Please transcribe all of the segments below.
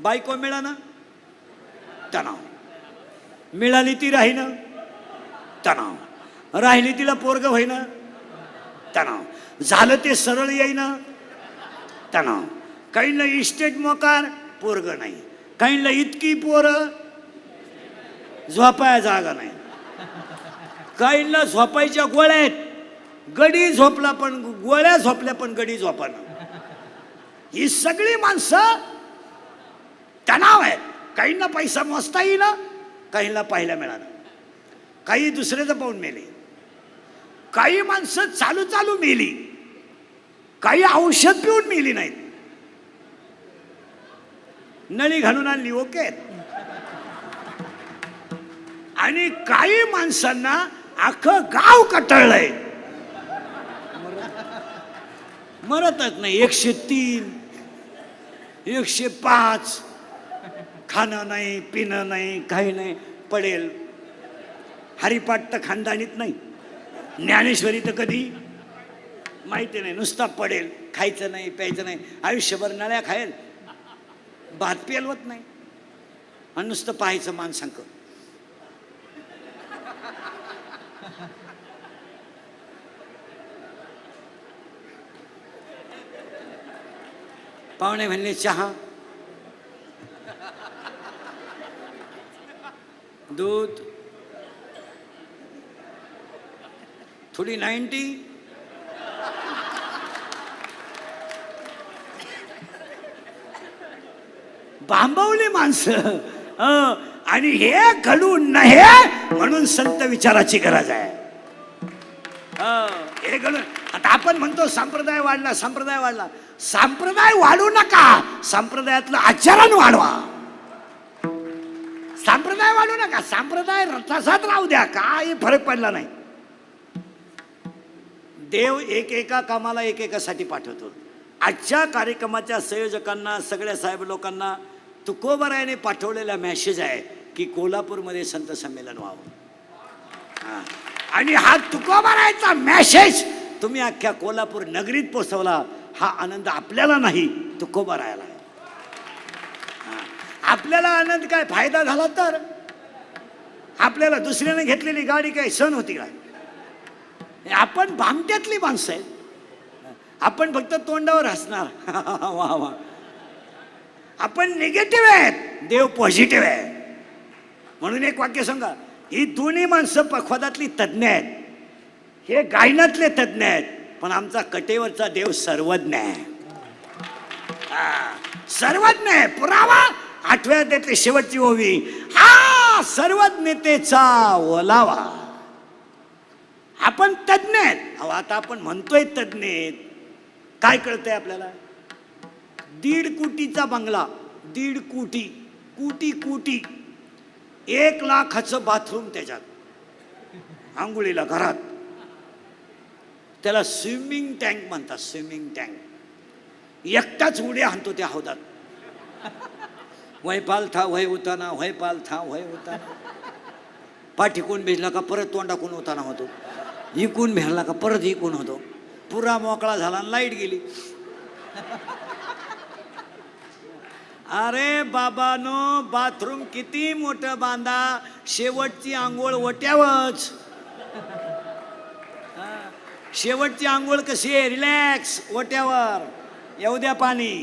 बायको मिळाना तणाव, मिळाली ती राहीना तणाव, राहिली तिला पोरग होईना तणाव, झालं ते सरळ येईना तणाव, काहींना इस्टेट मोकार पोरग नाही, काहींना इतकी पोरं झोपाया जागा नाही, काहींना झोपायच्या गोळ्या आहेत, गडी झोपला पण गोळ्या झोपल्या पण गडी झोपाना. ही सगळी माणसं तणाव आहेत. काहींना पैसा मोजता येईना, काहींना पाहायला मिळाला, काही दुसऱ्याचं पाहून मेले, काही माणसं चालू चालू मेली, काही औषध पिऊन मेली नाहीत, नळी घालून आणली ओके. आणि काही माणसांना अख्खं गाव कटाळलंय, मरतच नाही. 103 105 खाणं नाही पिणं नाही काही नाही, पडेल. हरिपाठ तर खानदानीत नाही, ज्ञानेश्वरी तर कधी माहिती नाही, नुसता पडेल, खायचं नाही प्यायचं नाही, आयुष्यभर नळ्या खायल, भात पेलवत नाही आणि नुसतं पाहायचं माणसांक. पाहुणे म्हणले चहा दूध थोडी 90 बांबवली माणसं. आणि हे घडून नाही म्हणून संत विचाराची गरज आहे. हे घडून आता आपण म्हणतो संप्रदाय वाढला संप्रदाय वाढला, संप्रदाय वाढू नका, संप्रदायातलं आचरण वाढवा. संप्रदाय वाढू नका, संप्रदाय तसाच राहू द्या, काही फरक पडला नाही. देव एकेका कामाला एकेकासाठी पाठवतो. आजच्या कार्यक्रमाच्या संयोजकांना सगळ्या साहेब लोकांना तुकोबारायाने पाठवलेला मेसेज आहे की कोल्हापूरमध्ये संत संमेलन व्हावं. आणि हा तुकोबारायाचा मेसेज तुम्ही अख्ख्या कोल्हापूर नगरीत पोहोचवला, हा आनंद आपल्याला नाही तुकोबारायाला आहे. आपल्याला आनंद काय फायदा झाला तर आपल्याला दुसऱ्याने घेतलेली गाडी काय सण होती काय? आपण भामट्यातली माणसं आहे, आपण फक्त तोंडावर हसणार. वा वा, आपण निगेटिव्ह आहेत, देव पॉझिटिव्ह आहे. म्हणून एक वाक्य सांगा, ही दोन्ही माणसं पखवादातली तज्ज्ञ आहेत, हे गायनातले तज्ज्ञ आहेत, पण आमचा कटेवरचा देव सर्वज्ञ आहे. सर्वज्ञ आहे. पुरावा 8व्या अध्यायातली शेवटची ओवी, हा सर्वज्ञतेचा ओलावा. आपण तज्ज्ञ आहेत. अहो आता आपण म्हणतोय तज्ज्ञ आहेत, काय कळतंय आपल्याला? 1.5 कोटीचा बंगला, 1.5 कोटी, कोटी कोटी, 1 लाखाचं बाथरूम त्याच्यात, आंघोळीला घरात, त्याला स्विमिंग टँक म्हणतात. स्विमिंग टँक, एकटाच उड्या हाणतो त्या हौदात. वय पाल था वय उताना, वय पाल था वय उताना. पाठीकून भिजला का परत तोंडाकून उताना होतो, इकून भिजला का परत इकून होतो. पुरा मोकळा झाला आणि लाईट गेली. अरे बाबानो, बाथरूम किती मोठं बांधा, शेवटची आंघोळ ओट्यावच. शेवटची आंघोळ कशी आहे? रिलॅक्स, ओट्यावर, येऊ द्या पाणी.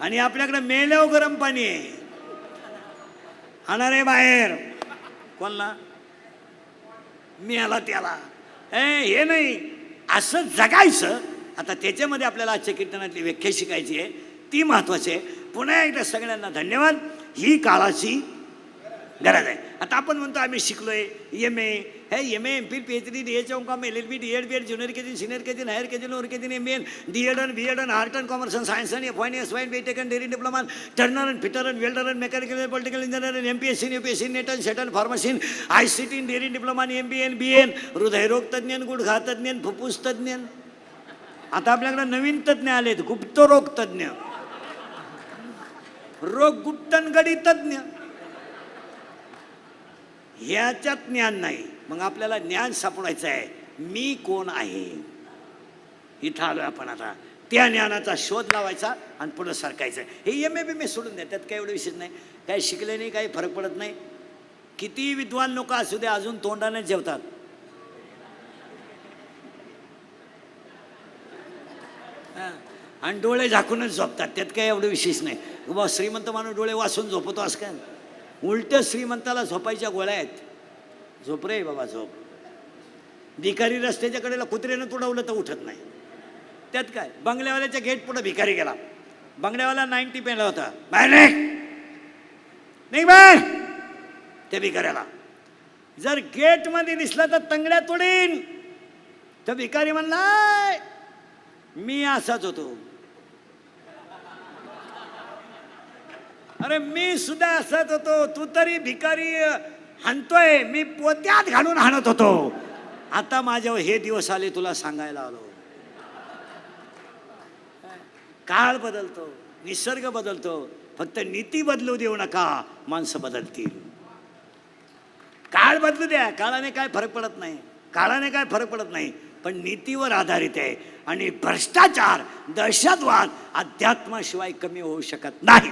आणि आपल्याकडे मेल्यावर गरम पाणी आहे. हाणारे बाहेर कोणला मेला त्याला. हे नाही, असं जगायचं. आता त्याच्यामध्ये आपल्याला आजच्या कीर्तनातली व्याख्या शिकायची आहे, ती महत्वाची आहे. पुन्हा एकदा सगळ्यांना धन्यवाद. ही काळाची गरज आहे. आता आपण म्हणतो आम्ही शिकलोय MA, MA MPhil PhD DHM LLB DEd BEd junior KG senior KG higher KG lower KG MA DEd आणि BEd आणि आर्ट अँड कॉमर्स आणि सायन्स आणि FY SY BTech आणि डेअरी डिप्लोमा, टर्नर आणि फिटर आणि वेल्डर आणि mechanical political engineer आणि MPSC UPSC NET आणि सेट आणि फार्मसी ICT डेअरी डिप्लोमा आणि MBA BN हृदयरोग तज्ञ, गुडघा तज्ञ, फुफ्फुस तज्ञ. आता आपल्याकडे नवीन तज्ञ आलेत, गुप्तरोग तज्ञ, रोग गुप्तनगडी तज्ञ. ह्याच्यात ज्ञान नाही. मग आपल्याला ज्ञान सापडायचं आहे, मी कोण आहे. इथं आलोय आपण. आता त्या ज्ञानाचा शोध लावायचा आणि पुढे सरकायचं. हे MA सोडून द्या, त्यात काही एवढं विशेष नाही. काही शिकले नाही, काही फरक पडत नाही. किती विद्वान लोक असू दे अजून तोंडाने जेवतात. आणि डोळे झाकूनच झोपतात, त्यात काही एवढं विशेष नाही. बाबा श्रीमंत माणूस डोळे वाचून झोपतो असं काय? उलट श्रीमंताला झोपायच्या गोळ्या आहेत. झोप रे बाबा झोप. भिकारी रस्त्याच्या कडेला कुत्र्यानं तुडवलं तर उठत नाही, त्यात काय? बंगल्यावाल्याच्या गेट पुढे भिकारी गेला, बंगल्यावाला 90 पेला होता, बाहेर नाही बाहेर. त्या भिकाऱ्याला जर गेट मध्ये दिसला तर तंगड्या तोडीन. तर भिकारी म्हणला मी असाच होतो. अरे मी सुद्धा असाच होतो, तू तरी भिकारी हाणतोय, मी पोत्यात घालून हाणत होतो. आता माझ्यावर हे दिवस आले तुला सांगायला आलो. काळ बदलतो, निसर्ग बदलतो, फक्त नीती बदलू देऊ नका, माणसं बदलतील. काळ बदलू द्या, काळाने काय फरक पडत नाही, काळाने काय फरक पडत नाही, पण नीतीवर आधारित आहे. आणि भ्रष्टाचार, दहशतवाद अध्यात्माशिवाय कमी होऊ शकत नाही.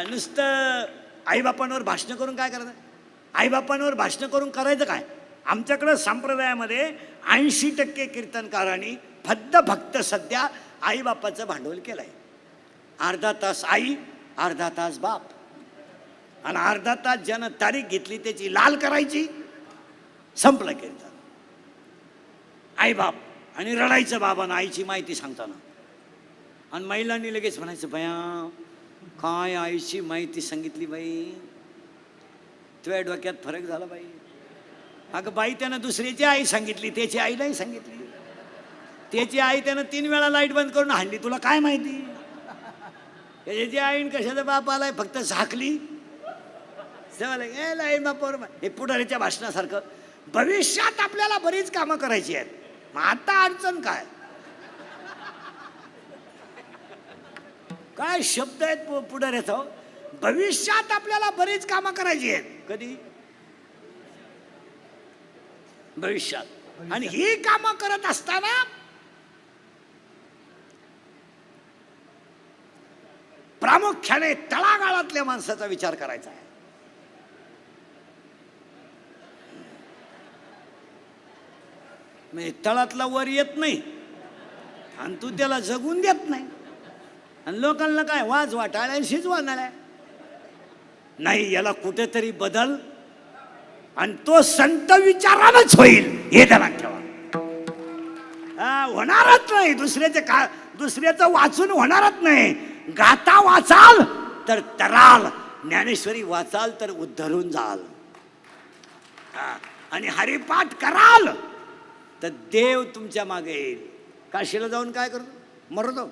नुसतं आईबापांवर भाषण करून काय करायचं? आईबापांवर भाषण करून करायचं काय? आमच्याकडं संप्रदायामध्ये 80% कीर्तनकारांनी फक्त भक्त सध्या आईबापाचं भांडवल केलंय. अर्धा तास आई, अर्धा तास बाप, आणि अर्धा तास ज्यानं तारीख घेतली त्याची लाल करायची, संपलं कीर्तन. आई बाप आणि रडायचं बाबांना आईची माहिती सांगताना. आणि महिलांनी लगेच म्हणायचं बया काय आईची माहिती सांगितली बाई, तुझ्या डोक्यात फरक झाला बाई. अगं बाई त्यानं दुसऱ्याची आई सांगितली, त्याची आई नाही सांगितली. त्याची आई त्यानं 3 वेळा लाईट बंद करून हाणली, तुला काय माहिती? त्याची आईन कशाचा बाप आलाय, फक्त झाकली. लाईट बापावर हे पुढारीच्या भाषणासारखं. भविष्यात आपल्याला बरीच कामं करायची आहेत, मग आता अडचण काय? काय शब्द आहेत पुढाऱ्याचा. भविष्यात आपल्याला बरीच कामं करायची आहेत. कधी? भविष्यात. आणि ही कामं करत असताना प्रामुख्याने तळागाळातल्या माणसाचा विचार करायचा आहे. म्हणजे तळातला वर येत नाही आणि तू त्याला जगून देत नाही. आणि लोकांना काय वाज वाटाळ्या शिजवानाला नाही, याला कुठेतरी बदल, आणि तो संत विचारानच होईल हे त्याला ठेवा. होणारच नाही दुसऱ्याचं वाचून होणारच नाही. गाता वाचाल तर तराल, ज्ञानेश्वरी वाचाल तर उद्धरून जाल, आणि हरिपाठ कराल तर देव तुमच्या मागे येईल. काशीला जाऊन काय करतो? मरतो.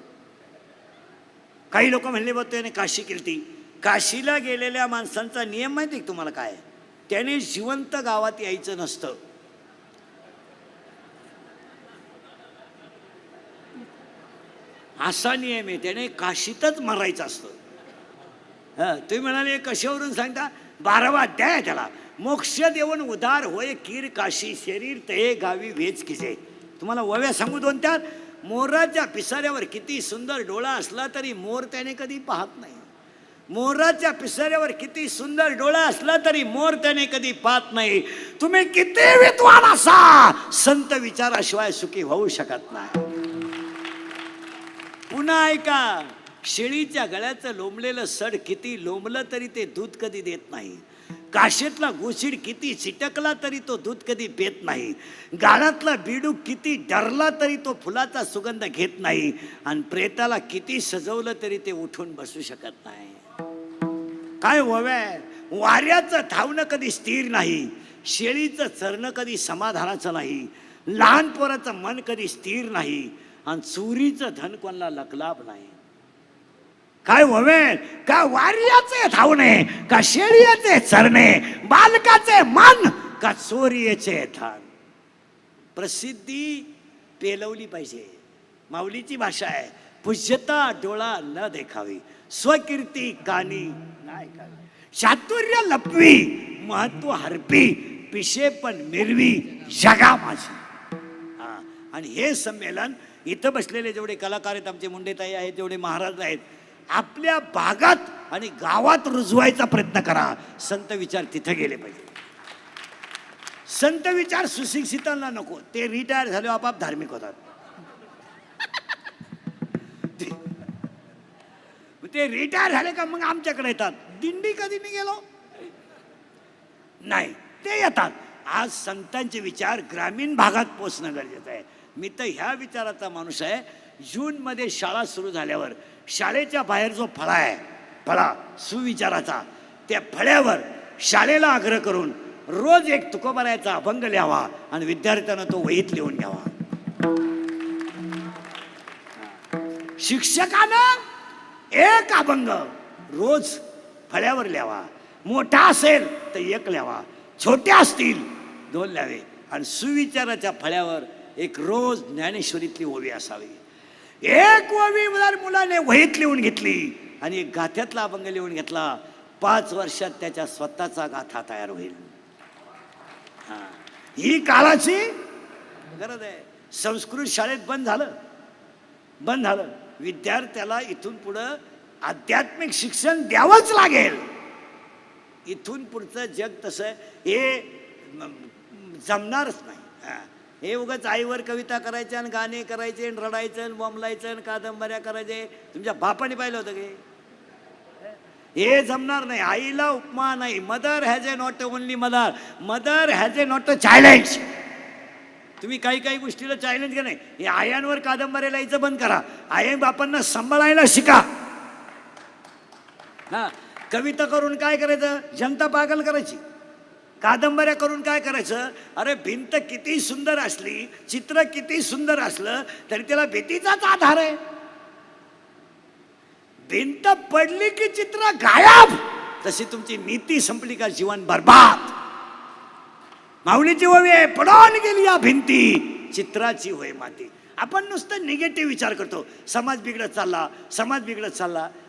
काही लोक म्हणले बघ त्याने काशी केली. काशीला गेलेल्या माणसांचा नियम माहिती आहे तुम्हाला काय? त्याने जिवंत गावात यायचं नसतं. असा नियम आहे, त्याने काशीतच मरायचं असतं. तुम्ही म्हणाले कशावरून सांगता? 12वा अध्याय आहे त्याला. मोक्ष देऊन उदार होय कीर काशी, शरीर ते गावी वेच किसे. तुम्हाला वव्या सांगू दोन त्यात. मोराच्या पिसाऱ्यावर किती सुंदर डोळा असला तरी मोर त्याने कधी पाहत नाही. मोराच्या पिसाऱ्यावर किती सुंदर डोळा असला तरी मोर त्याने कधी पाहत नाही. तुम्ही किती विद्वान असा, संत विचाराशिवाय सुखी होऊ शकत नाही. पुन्हा ऐका, शेळीच्या गळ्याचं लोंबलेलं सड किती लोंबलं तरी ते दूध कधी देत नाही. काशीतला गोशीड किती चिटकला तरी तो दूध कधी पेत नाही. गाळातला बिडूक किती डरला तरी तो फुलाचा सुगंध घेत नाही. आणि प्रेताला किती सजवलं तरी ते उठून बसू शकत नाही. काय वव्या, वाऱ्याचं धावणं कधी स्थिर नाही, शेळीचं चरणं कधी समाधानाचं नाही, लहान पोराचं मन कधी स्थिर नाही, आणि चोरीचं धन कोणाला लकलाभ नाही. काय ववे, का वार्याचे धावणे, का शेळीचे चरणे, बालकाचे मन, का चोरीचे धन. प्रसिद्धी पेलवली पाहिजे. माऊलीची भाषा आहे, पूज्यता डोळा न देखावी, स्वकीर्ती कानी नाही कावी. चातुर्य लपवी, महत्व हरपी, पिशे पण मिरवी जगा माझी. आणि हे संमेलन इथं बसलेले जेवढे कलाकार आहेत, आमचे मुंडेताई आहेत, जेवढे महाराज आहेत, आपल्या भागात आणि गावात रुजवायचा प्रयत्न करा. संत विचार तिथे गेले पाहिजे. संत विचार सुशिक्षितांना नको, ते रिटायर झाले आपाप धार्मिक होतात. ते रिटायर झाले का मग आमच्याकडे येतात. दिंडी कधी नाही गेलो नाही, ते येतात. आज संतांचे विचार ग्रामीण भागात पोचणं गरजेचं आहे. मी तर ह्या विचाराचा माणूस आहे. जूनमध्ये शाळा सुरू झाल्यावर शाळेच्या बाहेर जो फळा आहे, फळा सुविचाराचा, त्या फळ्यावर शाळेला आग्रह करून रोज एक तुकोबारायाचा अभंग लिहावा आणि विद्यार्थ्यांना तो वहीत लिहून घ्यावा. शिक्षकानं एक अभंग रोज फळ्यावर लिहावा. मोठा असेल तर एक लिहावा, छोटे असतील 2 लिहावे. आणि सुविचाराच्या फळ्यावर एक रोज ज्ञानेश्वरीतली ओवी असावी. एक ओवी जर मुलाने वहीत लिहून घेतली आणि एक गाथ्यातला अभंग लिहून घेतला, 5 वर्षात त्याच्या स्वतःचा गाथा तयार होईल. ही काळाची गरज आहे. संस्कृत शाळेत बंद झालं. विद्यार्थ्याला इथून पुढं आध्यात्मिक शिक्षण द्यावंच लागेल. इथून पुढचं जग तसं हे जमणारच नाही. हे उगाच आईवर कविता करायच्या आणि गाणे करायचे आणि रडायचं आणि बोंबलायचं आणि कादंबऱ्या करायचे. तुमच्या बापाने पाहिलं होतं की हे जमणार नाही. आईला उपमा नाही. Mother has a not only mother has a not a challenge. तुम्ही काही गोष्टीला चॅलेंज घ्या नाही. हे आयांवर कादंबऱ्या लिहायचं बंद करा. आई बापांना सांभाळायला शिका. कविता करून काय करायचं, जनता पागल करायची. कादंबऱ्या करून काय करायचं, अरे भिंत किती सुंदर असली, चित्र किती सुंदर असलं तरी त्याला भीतीचाच आधार आहे. भिंत पडली की चित्र गायब. तशी तुमची नीती संपली का जीवन बर्बाद. माऊलीची ओवी आहे, पडून गेली या भिंती चित्राची होय माती. आपण नुसतं निगेटिव्ह विचार करतो. समाज बिघडत चालला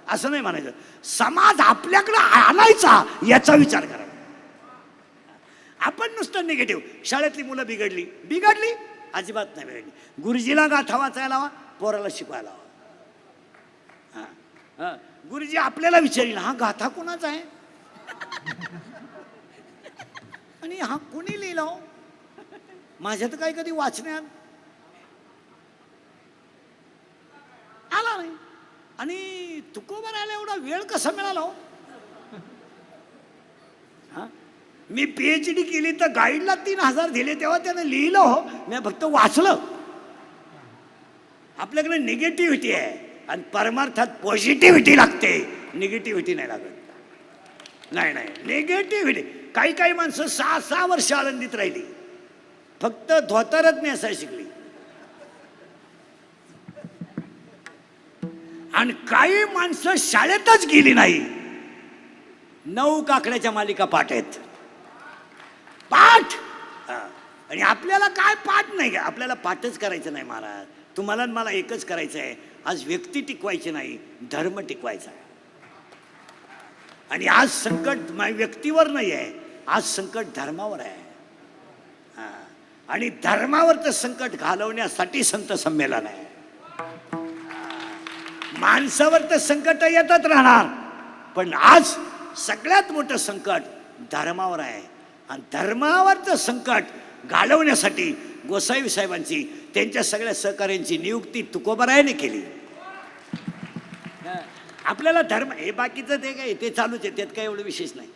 असं नाही म्हणायचं. समाज आपल्याकडे आणायचा याचा विचार करा. आपण नुसतं निगेटिव्ह. शाळेतली मुलं बिघडली अजिबात नाही बिघडली. गुरुजीला गाथा वाचायला हवा, पोराला शिकवायला हवा. गुरुजी आपल्याला विचारील, हा गाथा कोणाचा आहे आणि हा कोणी लिहिला, माझ्या तर काही कधी वाचण्यात आला नाही. आणि तुकोबारायला एवढा वेळ कसा मिळाला हो? मी PhD केली तर गाईडला 3000 दिले तेव्हा त्याने लिहिलं हो, मी फक्त वाचलं. आपल्याकडे निगेटिव्हिटी आहे आणि परमार्थात पॉझिटिव्हिटी लागते. निगेटिव्हिटी नाही लागत. नाही निगेटिव्हिटी. काही माणसं 6 वर्ष आनंदीत राहिली, फक्त धोतरच नेसायला शिकली. आणि काही माणसं शाळेतच गेली नाही. 9 काकड्याच्या मालिका पाठ आहेत. आणि आपल्याला काय पाठ नाही का, आपल्याला पाठच करायचं नाही महाराज. तुम्हाला मला एकच करायचं आहे. आज व्यक्ती टिकवायची नाही, धर्म टिकवायचा आहे. आणि आज संकट व्यक्तीवर नाही आहे, आज संकट धर्मावर आहे. आणि धर्मावरचं संकट घालवण्यासाठी संत संमेलन आहे. माणसावर तर संकट येतच राहणार, पण आज सगळ्यात मोठं संकट धर्मावर आहे. आणि धर्मावरचं संकट घालवण्यासाठी गोसावी साहेबांची, त्यांच्या सगळ्या सहकार्यांची नियुक्ती तुकोबारायाने केली. आपल्याला धर्म हे बाकीचं ते काय ते चालूच आहे, त्यात काही एवढं विशेष नाही.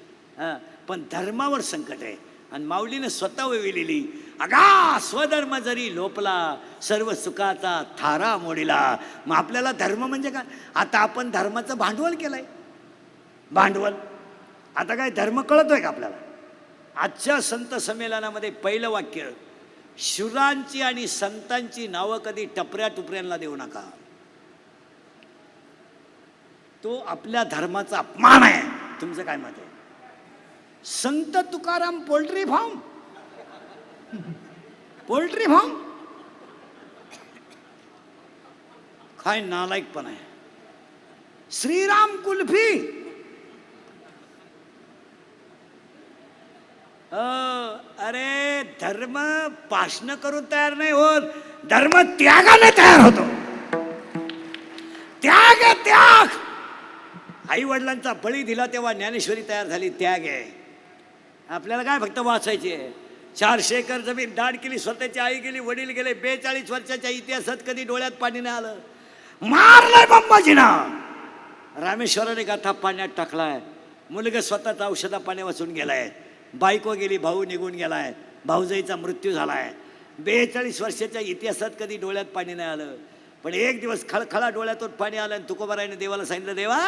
पण धर्मावर संकट आहे. आणि माऊलीने स्वतः वेविलेली, अगा स्वधर्म जरी लोपला सर्व सुखाचा थारा मोडीला. मग आपल्याला धर्म म्हणजे काय, आता आपण धर्माचं भांडवल केलंय. भांडवल आता काय धर्म कळतोय का आपल्याला? आजच्या संत संमेलनामध्ये पहिलं वाक्य, शुरांची आणि संतांची नावं कधी टपऱ्या टुपऱ्यांना देऊ नका. तो आपल्या धर्माचा अपमान आहे. तुमचं काय मत आहे? संत तुकाराम पोल्ट्री फार्म काय नालायकपण आहे. श्रीराम कुल्फी, अरे धर्म भाषण करून तयार नाही होत, धर्म त्यागाने तयार होतो. त्याग आहे त्याग. आई वडिलांचा बळी दिला तेव्हा ज्ञानेश्वरी तयार झाली. त्याग आहे. आपल्याला काय फक्त वाचायचे. 400 एकर जमीन दान केली, स्वतःची आई गेली, वडील गेले. 42 वर्षाच्या इतिहासात कधी डोळ्यात पाणी नाही आलं. मारलंय बंबाजीनं. रामेश्वराने गाथा पाण्यात टाकलाय. मुलगा स्वतःच औषधा पाणी वाचून गेलाय. बायको गेली, भाऊ निघून गेलाय, भाऊजाईचा मृत्यू झालाय. 42 वर्षाच्या इतिहासात कधी डोळ्यात पाणी नाही आलं. पण एक दिवस खळखळा डोळ्यातून पाणी आलं आणि तुकोबारायने देवाला सांगितलं, देवा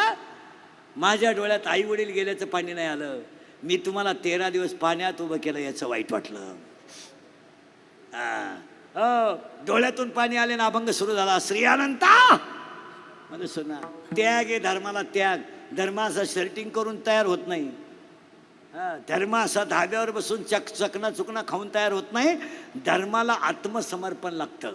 माझ्या डोळ्यात आई वडील गेल्याचं पाणी नाही आलं, मी तुम्हाला 13 दिवस पाण्यात उभं केलं, याचं वाईट वाटलं. डोळ्यातून पाणी आले ना अभंग सुरू झाला. श्री अनंता म्हणजे सुना. त्याग आहे धर्माला. त्याग. धर्म असा शर्टिंग करून तयार होत नाही. धर्म असा धाब्यावर बसून चकना चुकना खाऊन तयार होत नाही. धर्माला आत्मसमर्पण लागतं.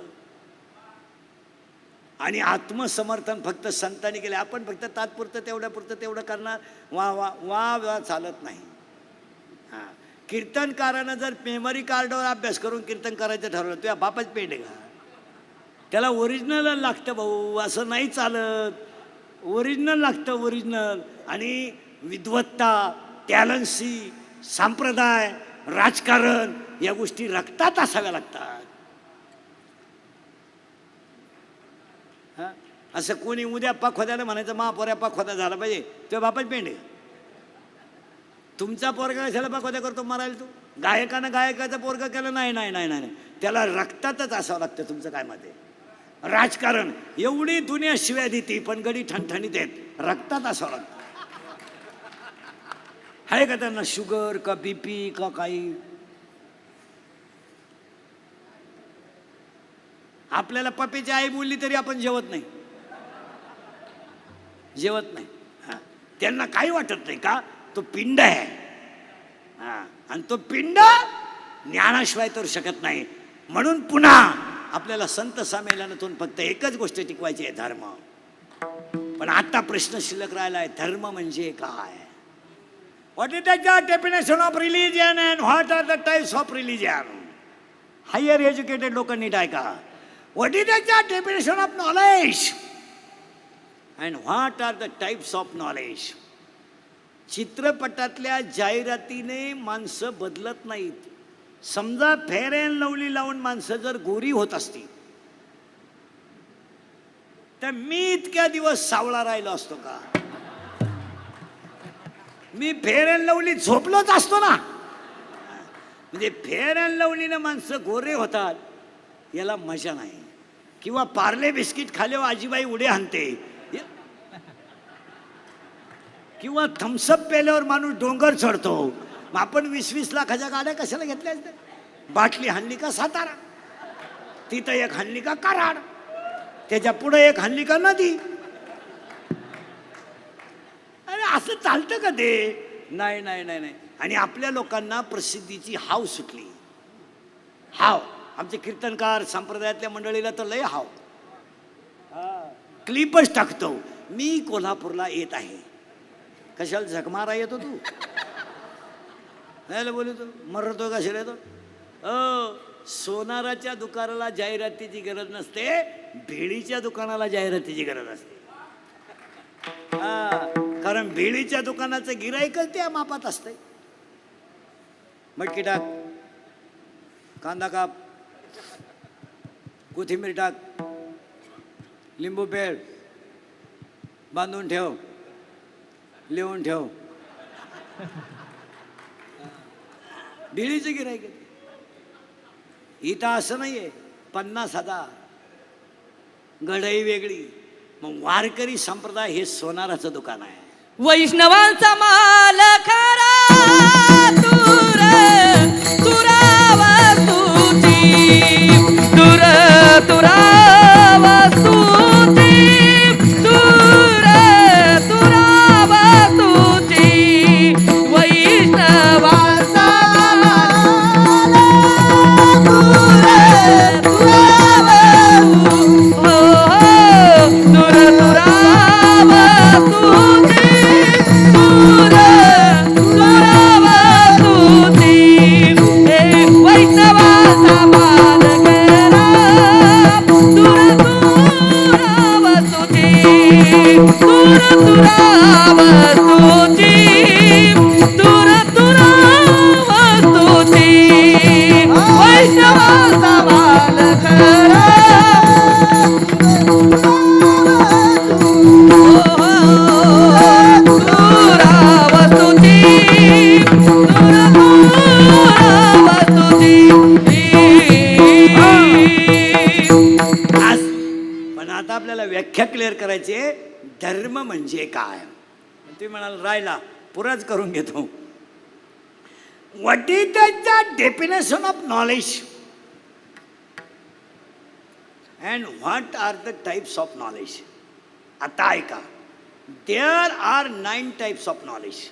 आणि आत्मसमर्थन फक्त संतांनी केले. आपण फक्त तात्पुरतं तेवढं करणार. वा वा वा वा चालत नाही. हां, कीर्तनकारानं जर मेमरी कार्डवर अभ्यास करून कीर्तन करायचं ठरवलं, तुझ्या बापाच पेंड आहे का? त्याला ओरिजिनल लागतं भाऊ, असं नाही चालत. ओरिजिनल लागतं, ओरिजिनल. आणि विद्वत्ता, टॅलन्सी, संप्रदाय, राजकारण या गोष्टी रक्तात असाव्या लागतात. हां, असं कोणी उद्या पाखोद्याला म्हणायचं महापोऱ्या पाखोदा झाला पाहिजे, तुझ्या बापाच पेंड आहे. तुमचा पोरगा कशाला पाखोद्या करतो मारायला? तू गायकानं गायकाचं पोरगा केलं नाही नाही नाही नाही, त्याला रक्तातच असावं लागतं. तुमचं काय मत आहे? राजकारण एवढी दुनिया शिव्या देते पण गडी ठणठणीत आहेत, रक्तात असावं लागतं. आहे का त्यांना शुगर का बीपी का काही? आपल्याला पप्पीची आई बोलली तरी आपण जेवत नाही. हां, त्यांना काही वाटत नाही का? तो पिंड आहे. हां, आणि तो पिंड ज्ञानाशिवाय तर शकत नाही. म्हणून पुन्हा आपल्याला संत संमेलनातून फक्त एकच गोष्ट टिकवायची आहे, धर्म. पण आता प्रश्न शिल्लक राहिला आहे, धर्म म्हणजे काय? What is the definition of religion and what are the types of religion? Higher educated लोकांनी ऐका. What is the definition of knowledge and what are the types of knowledge? चित्रपटातल्या जाहिरातीने माणसं बदलत नाहीत. समजा फेअर अँड लवली लावून माणसं जर गोरी होत असती तर मी इतक्या दिवस सावळा राहिलो असतो का? मी फेअर अँड लवली झोपलोच असतो ना. म्हणजे फेअर अँड लवलीनं माणसं गोरे होतात, याला मजा नाही. किंवा पार्ले बिस्किट खाल्यावर आजीबाई उडे हाणते, किंवा थम्सअप पेल्यावर माणूस डोंगर चढतो. मग आपण 20-20 लाखाच्या गाड्या कशाला घेतल्या? बाटली हाणली का सातारा, तिथं एक हाणली का कराड, त्याच्या पुढे एक हाणली का नदी. अरे असं चालतं का ते? नाही नाही नाही नाही. आणि आपल्या लोकांना प्रसिद्धीची हाव सुटली. हाव. आमचे कीर्तनकार संप्रदायातल्या मंडळीला तर लय हाव. क्लिपच टाकतो, मी कोल्हापूरला येत आहे. कशाला झकमारा येतो तू? नाही बोलतो मरतो कशाला येतो? सोनाराच्या दुकानाला जाहिरातीची गरज नसते, भेळीच्या दुकानाला जाहिरातीची गरज असते. कारण भेळीच्या दुकानाचं गिराईकच त्या मापात असतंय. मटकी टाक, कांदा काप, कोथिंबीर टाक, लिंबू पेड, बांधून ठेव, लिहून ठेव. भेळीचं गिराईक. इथं असं नाहीये 50,000 गढई वेगळी. मग वारकरी संप्रदाय हे सोनाराचं दुकान आहे. वैष्णवांचा माल खरा दूर तुरावा तुझी, दूर तुरावा तुझी, दूर तुरावा तुझी. वैष्णवांचा माल दूर तुरावा दूर तुरावा तुझी, दूर तुरावा व्याख्या क्लिअर करायची आहे, धर्म म्हणजे काय. तुम्ही म्हणाल राहिला पुराच करून घेतो. What is the definition of knowledge and what are the types of knowledge. आता ऐका, there are 9 types of knowledge.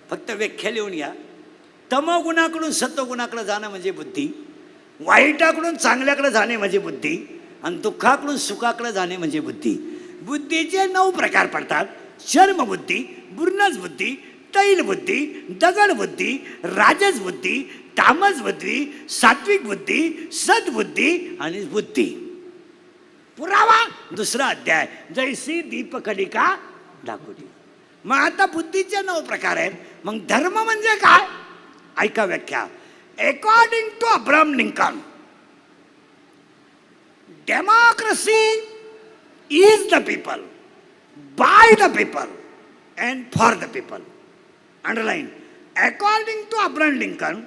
फक्त व्याख्या लिहून घ्या. तमगुणाकडून सत्वगुणाकडे जाणं म्हणजे बुद्धी, वाईटाकडून चांगल्याकडे जाणे म्हणजे बुद्धी, आणि दुःखाकडून सुखाकडे जाणे म्हणजे बुद्धी. बुद्धीचे 9 प्रकार पडतात. शर्मबुद्धी, बुर्नस बुद्धी, तैल बुद्धी, दगड बुद्धी, राजस बुद्धी, तामस बुद्धी, सात्विक बुद्धी, सद्बुद्धी आणि बुद्धी. पुरावा 2रा अध्याय, जैसी दीपकलिका दाखवली. मग आता बुद्धीचे 9 प्रकार आहेत. मग धर्म म्हणजे काय? ऐका व्याख्या. According to Abraham Lincoln, democracy is the people, by the people and for the people. Underline. According to Abraham Lincoln,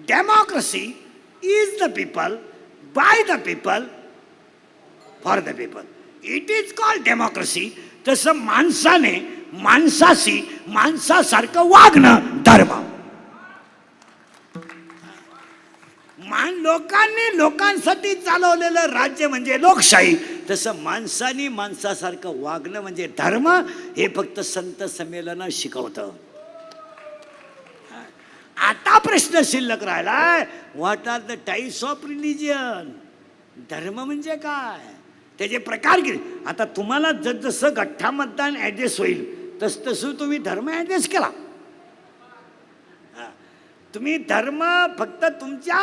democracy is the people, by the people, for the people. It is called democracy. तसं माणसाने माणसाशी माणसासारखं वागणं धर्म. लोकांनी लोकांसाठी चालवलेलं राज्य म्हणजे लोकशाही. तसं माणसानी माणसासारखं वागणं म्हणजे धर्म. हे फक्त संत संमेलन शिकवतं. आता प्रश्न शिल्लक राहिलाय, what are the types of religion. धर्म म्हणजे काय, त्याचे प्रकार किती. आता तुम्हाला जसं गठ्ठा मतदान ऍडजस्ट होईल तसं तुम्ही धर्म ऍडजस्ट केला. तुम्ही धर्म फक्त तुमच्या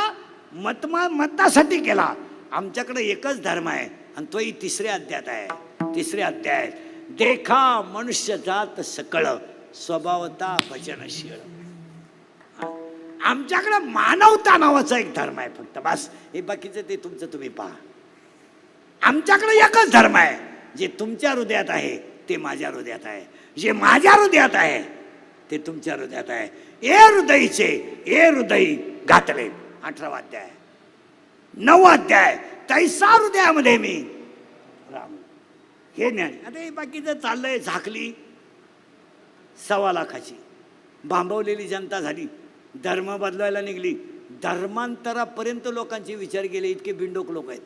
मतासाठी केला. आमच्याकडे एकच धर्म आहे आणि तोही 3ऱ्या अध्यायात आहे. 3रे अध्याय, देखा मनुष्य जात सकळ स्वभावता भजनशील. आमच्याकडे मानवता नावाचा एक धर्म आहे फक्त, बस. हे बाकीचं ते तुमचं तुम्ही पहा. आमच्याकडे एकच धर्म आहे. जे तुमच्या हृदयात आहे ते माझ्या हृदयात आहे, जे माझ्या हृदयात आहे ते तुमच्या हृदयात आहे. ए हृदयीचे ए हृदयी घातले. 18वा अध्याय. 9वा अध्याय, तैसा हृदयामध्ये मी राम. हे ज्ञान. आता हे बाकीचं चाललंय. झाकली 1.25 लाखाची भांबवलेली जनता झाली. धर्म बदलायला निघली. धर्मांतरापर्यंत लोकांचे विचार गेले. इतके बिंडोक लोक आहेत,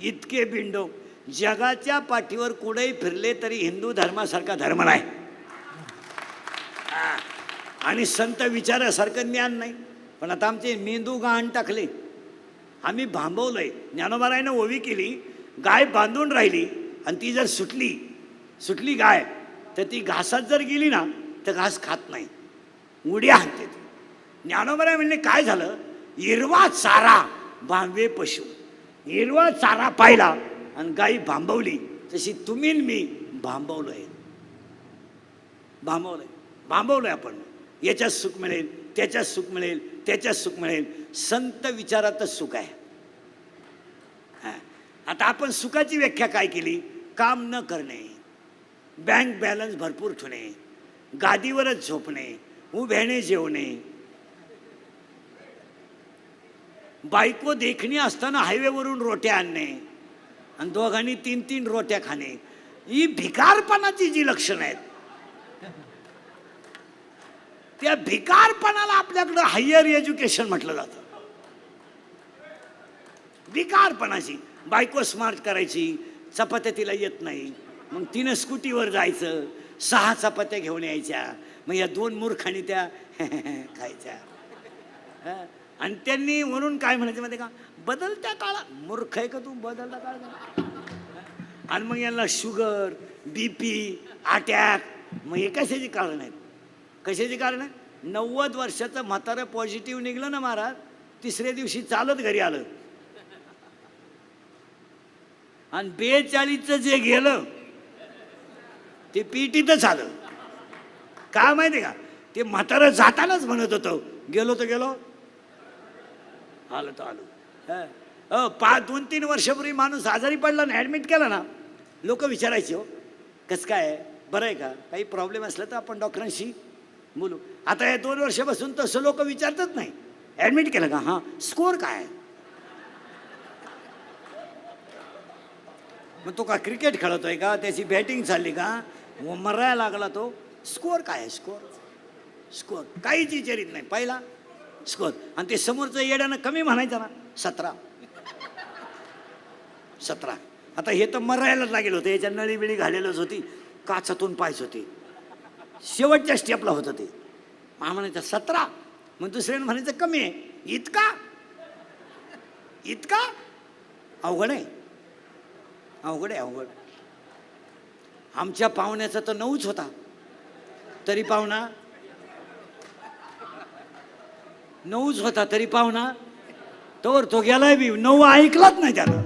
इतके बिंडोक. जगाच्या पाठीवर कुठेही फिरले तरी हिंदू धर्मासारखा धर्म नाही आणि संत विचारासारखं ज्ञान नाही. पण आता आमचे मेंदू गहाण टाकले. आम्ही भांबवलंय. ज्ञानोबारायनं ओवी केली, गाय बांधून राहिली आणि ती जर सुटली गाय, तर ती घासात जर गेली ना तर घास खात नाही, उड्या हाणते. ज्ञानोबाराय म्हणले काय झालं, हिरवा चारा भांबवे पशु. हिरवा चारा पाहिला आणि गाई भांबवली, तशी तुम्ही मी भांबवलोय. भांबवलंय आपण. याच्यात सुख मिळेल, त्याच्यात सुख मिळेल, त्याच्यात सुख मिळेल. संत विचारातच सुख आहे. आता आपण सुखाची व्याख्या काय केली, काम न करणे, बँक बॅलन्स भरपूर ठेवणे, गादीवरच झोपणे, उभ्याने जेवणे, बायको देखणी असताना हायवेवरून रोट्या आणणे आणि दोघांनी 3-3 रोट्या खाणे. ही भिकारपणाची जी लक्षणं आहेत, त्या भिकारपणाला आपल्याकडं हायर एज्युकेशन म्हटलं जातं. भिकारपणाची. बायको स्मार्ट करायची, चपात्या तिला येत नाही, मग तिनं स्कूटीवर जायचं, 6 चपात्या घेऊन यायच्या, मग या 2 मूर्खांनी त्या खायच्या. आणि त्यांनी म्हणून काय म्हणायचं माहिती का, बदलत्या काळा मूर्ख आहे का तू, बदलता काळ. आणि मग यांना शुगर, BP, अटॅक. मग हे कशाची कारण आहेत, कशाची कारण आहे. 90 वर्षाचं म्हातारं पॉझिटिव्ह निघलं ना महाराज, 3ऱ्या दिवशी चालत घरी आलं. आणि 42चं जे गेलं ते पीटीतच आलं. काय माहिती का, ते म्हातारं जातानाच म्हणत होतं, गेलो तर गेलो, आलो तर आलो. 2-3 वर्षापूर्वी माणूस आजारी पडला ना, ॲडमिट केला ना, लोक विचारायचे, हो कसं काय, बरं आहे का, काही प्रॉब्लेम असला तर आपण डॉक्टरांशी बोलू. आता या 2 वर्षापासून तसं लोक विचारतच नाही. ॲडमिट केलं का, हां स्कोअर काय आहे, मग तो का क्रिकेट खेळतोय का, त्याची बॅटिंग चालली का, मरायला लागला तो. स्कोअर काय आहे, स्कोअर काहीच विचारित नाही, पहिला स्कोअर. आणि ते समोरचं येड्यानं कमी म्हणायचं ना, 17. आता हे तर मरायलाच लागेल होतं, याच्या नळी बिळी घालेलच होती, काचातून पायच होते, शेवटच्या स्टेपला होतं ते. मग म्हणायचं 17, मग दुसऱ्यानं म्हणायचं कमी आहे. इतका अवघड आहे. आमच्या पाहुण्याचा तर 9च होता, तरी पाहुणा 9च होता, तरी पाहुणा तोवर तो गेलाय बी 9 ऐकलाच नाही त्यानं.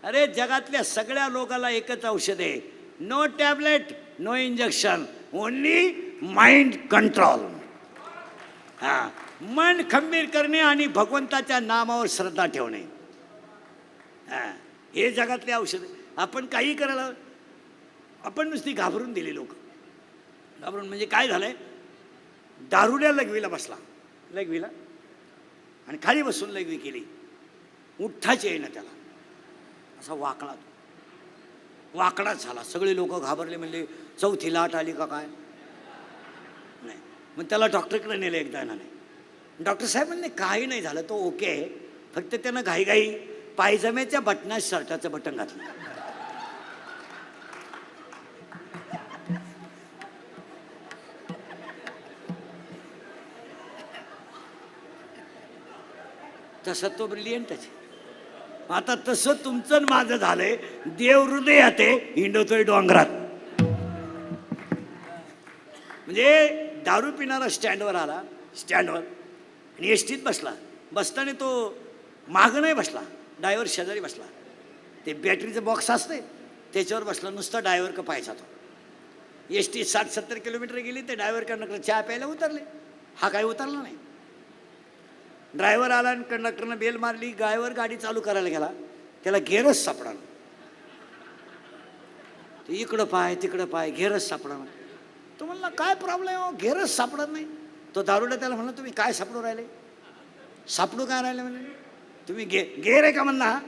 अरे जगातल्या सगळ्या लोकांना एकच औषध आहे, no tablet no injection, only mind control. हा, मन खंबीर करणे आणि भगवंताच्या नामावर श्रद्धा ठेवणे, हा, हे जगातले औषध. आपण काही करायला आपण नुसती घाबरून दिली. लोक घाबरून म्हणजे काय झालंय, दारुड्या लघवीला बसला, लघवीला, आणि खाली बसून लघवी केली, उठ्ठाची आहे ना त्याला, असा वाकडाच झाला. सगळे लोक घाबरले, म्हणले 4थी लाट आली का काय. नाही, मग त्याला डॉक्टरकडे नेलं एकदा नाही. डॉक्टर साहेब म्हणले काही नाही झालं, तो ओके आहे, फक्त त्यानं घाईघाई पायजम्याच्या बटनात शर्टाचं बटन घातलं. तसं तो ब्रिलियंटच आहे. आता तसं तुमचं आणि माझं झालंय, देव हृदयात आहे, हिंडतोय डोंगरात. म्हणजे दारू पिणारा स्टँडवर आला, आणि एसटीत बसताना तो मागं नाही बसला, ड्रायव्हर शेजारी बसला. ते बॅटरीचं बॉक्स असते त्याच्यावर बसला, नुसता ड्रायव्हर का पाहायचा तो. एसटी 60-70 किलोमीटर गेली, ते ड्रायव्हर कंडक्टर चहा प्यायला उतरले, हा काही उतरला नाही. ड्रायव्हर आला आणि कंडक्टरनं बेल मारली, ड्रायव्हर गाडी चालू करायला गेला, त्याला गेअरच सापडला. ते इकडं पाय तिकडं पाय, गेअरच सापडला. तो म्हणला काय प्रॉब्लेम हो, गेअरच सापडत नाही. तो दारुडा त्याला म्हणला तुम्ही काय सापडू राहिले, सापडू काय राहिले म्हणजे, तुम्ही गेअर आहे का म्हणला, हा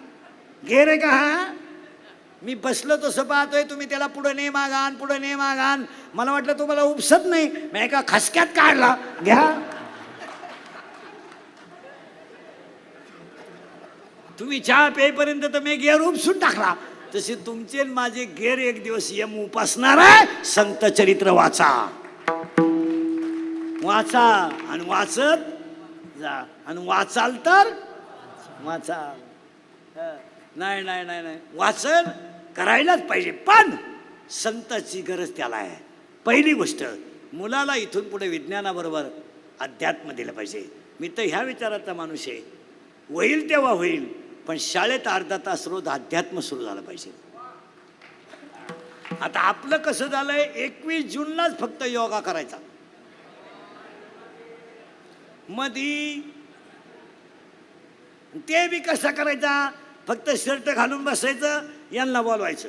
गेअर आहे का, हा मी बसलो तसं पाहतोय, तुम्ही त्याला पुढे ने मागान. मला वाटलं तुम्हाला उपसत नाही, मी एका खसक्यात काढला, घ्या. तुम्ही चहा पेपर्यंत तर मी गेअर उपसून टाकला, तसे तुमचे माझे गेअर एक दिवस यम उपासणार आहे. संत चरित्र वाचा आणि वाचत जा, आणि वाचाल तर वाचाल. नाही वाचन करायलाच पाहिजे, पण संताची गरज त्याला आहे. पहिली गोष्ट, मुलाला इथून पुढे विज्ञानाबरोबर अध्यात्म दिलं पाहिजे. मी तर ह्या विचाराचा माणूस आहे, होईल तेव्हा होईल, पण शाळेत अर्धा तास रोज अध्यात्म सुरू झालं पाहिजे. आता आपलं कसं झालंय, 21 जूनलाच फक्त योगा करायचा, मधी ते बी कसा करायचा, फक्त शर्ट घालून बसायचं, यांना बोलवायचं,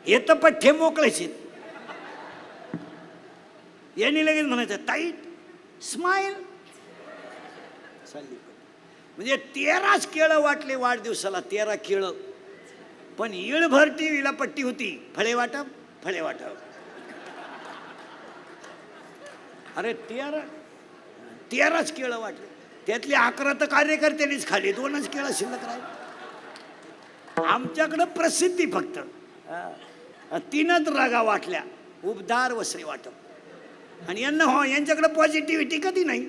हे तर पठ्ठे मोकळायचे, यांनी लगेच म्हणायचं टाईट स्माइल चालली. म्हणजे 13च केळं वाटले वाढदिवसाला, 13 केळं, पण येळभर टीव्हीला पट्टी होती, फळे वाटप. अरे 13च केळं वाटले, त्यातले 11 तर कार्यकर्त्यांनीच खाली, 2च केळं शिल्लक राहिले. आमच्याकडं प्रसिद्धी फक्त 3च रागा वाटल्या, उबदार वसरे वाटप. आणि यांच्याकडे पॉझिटिव्हिटी कधी नाही.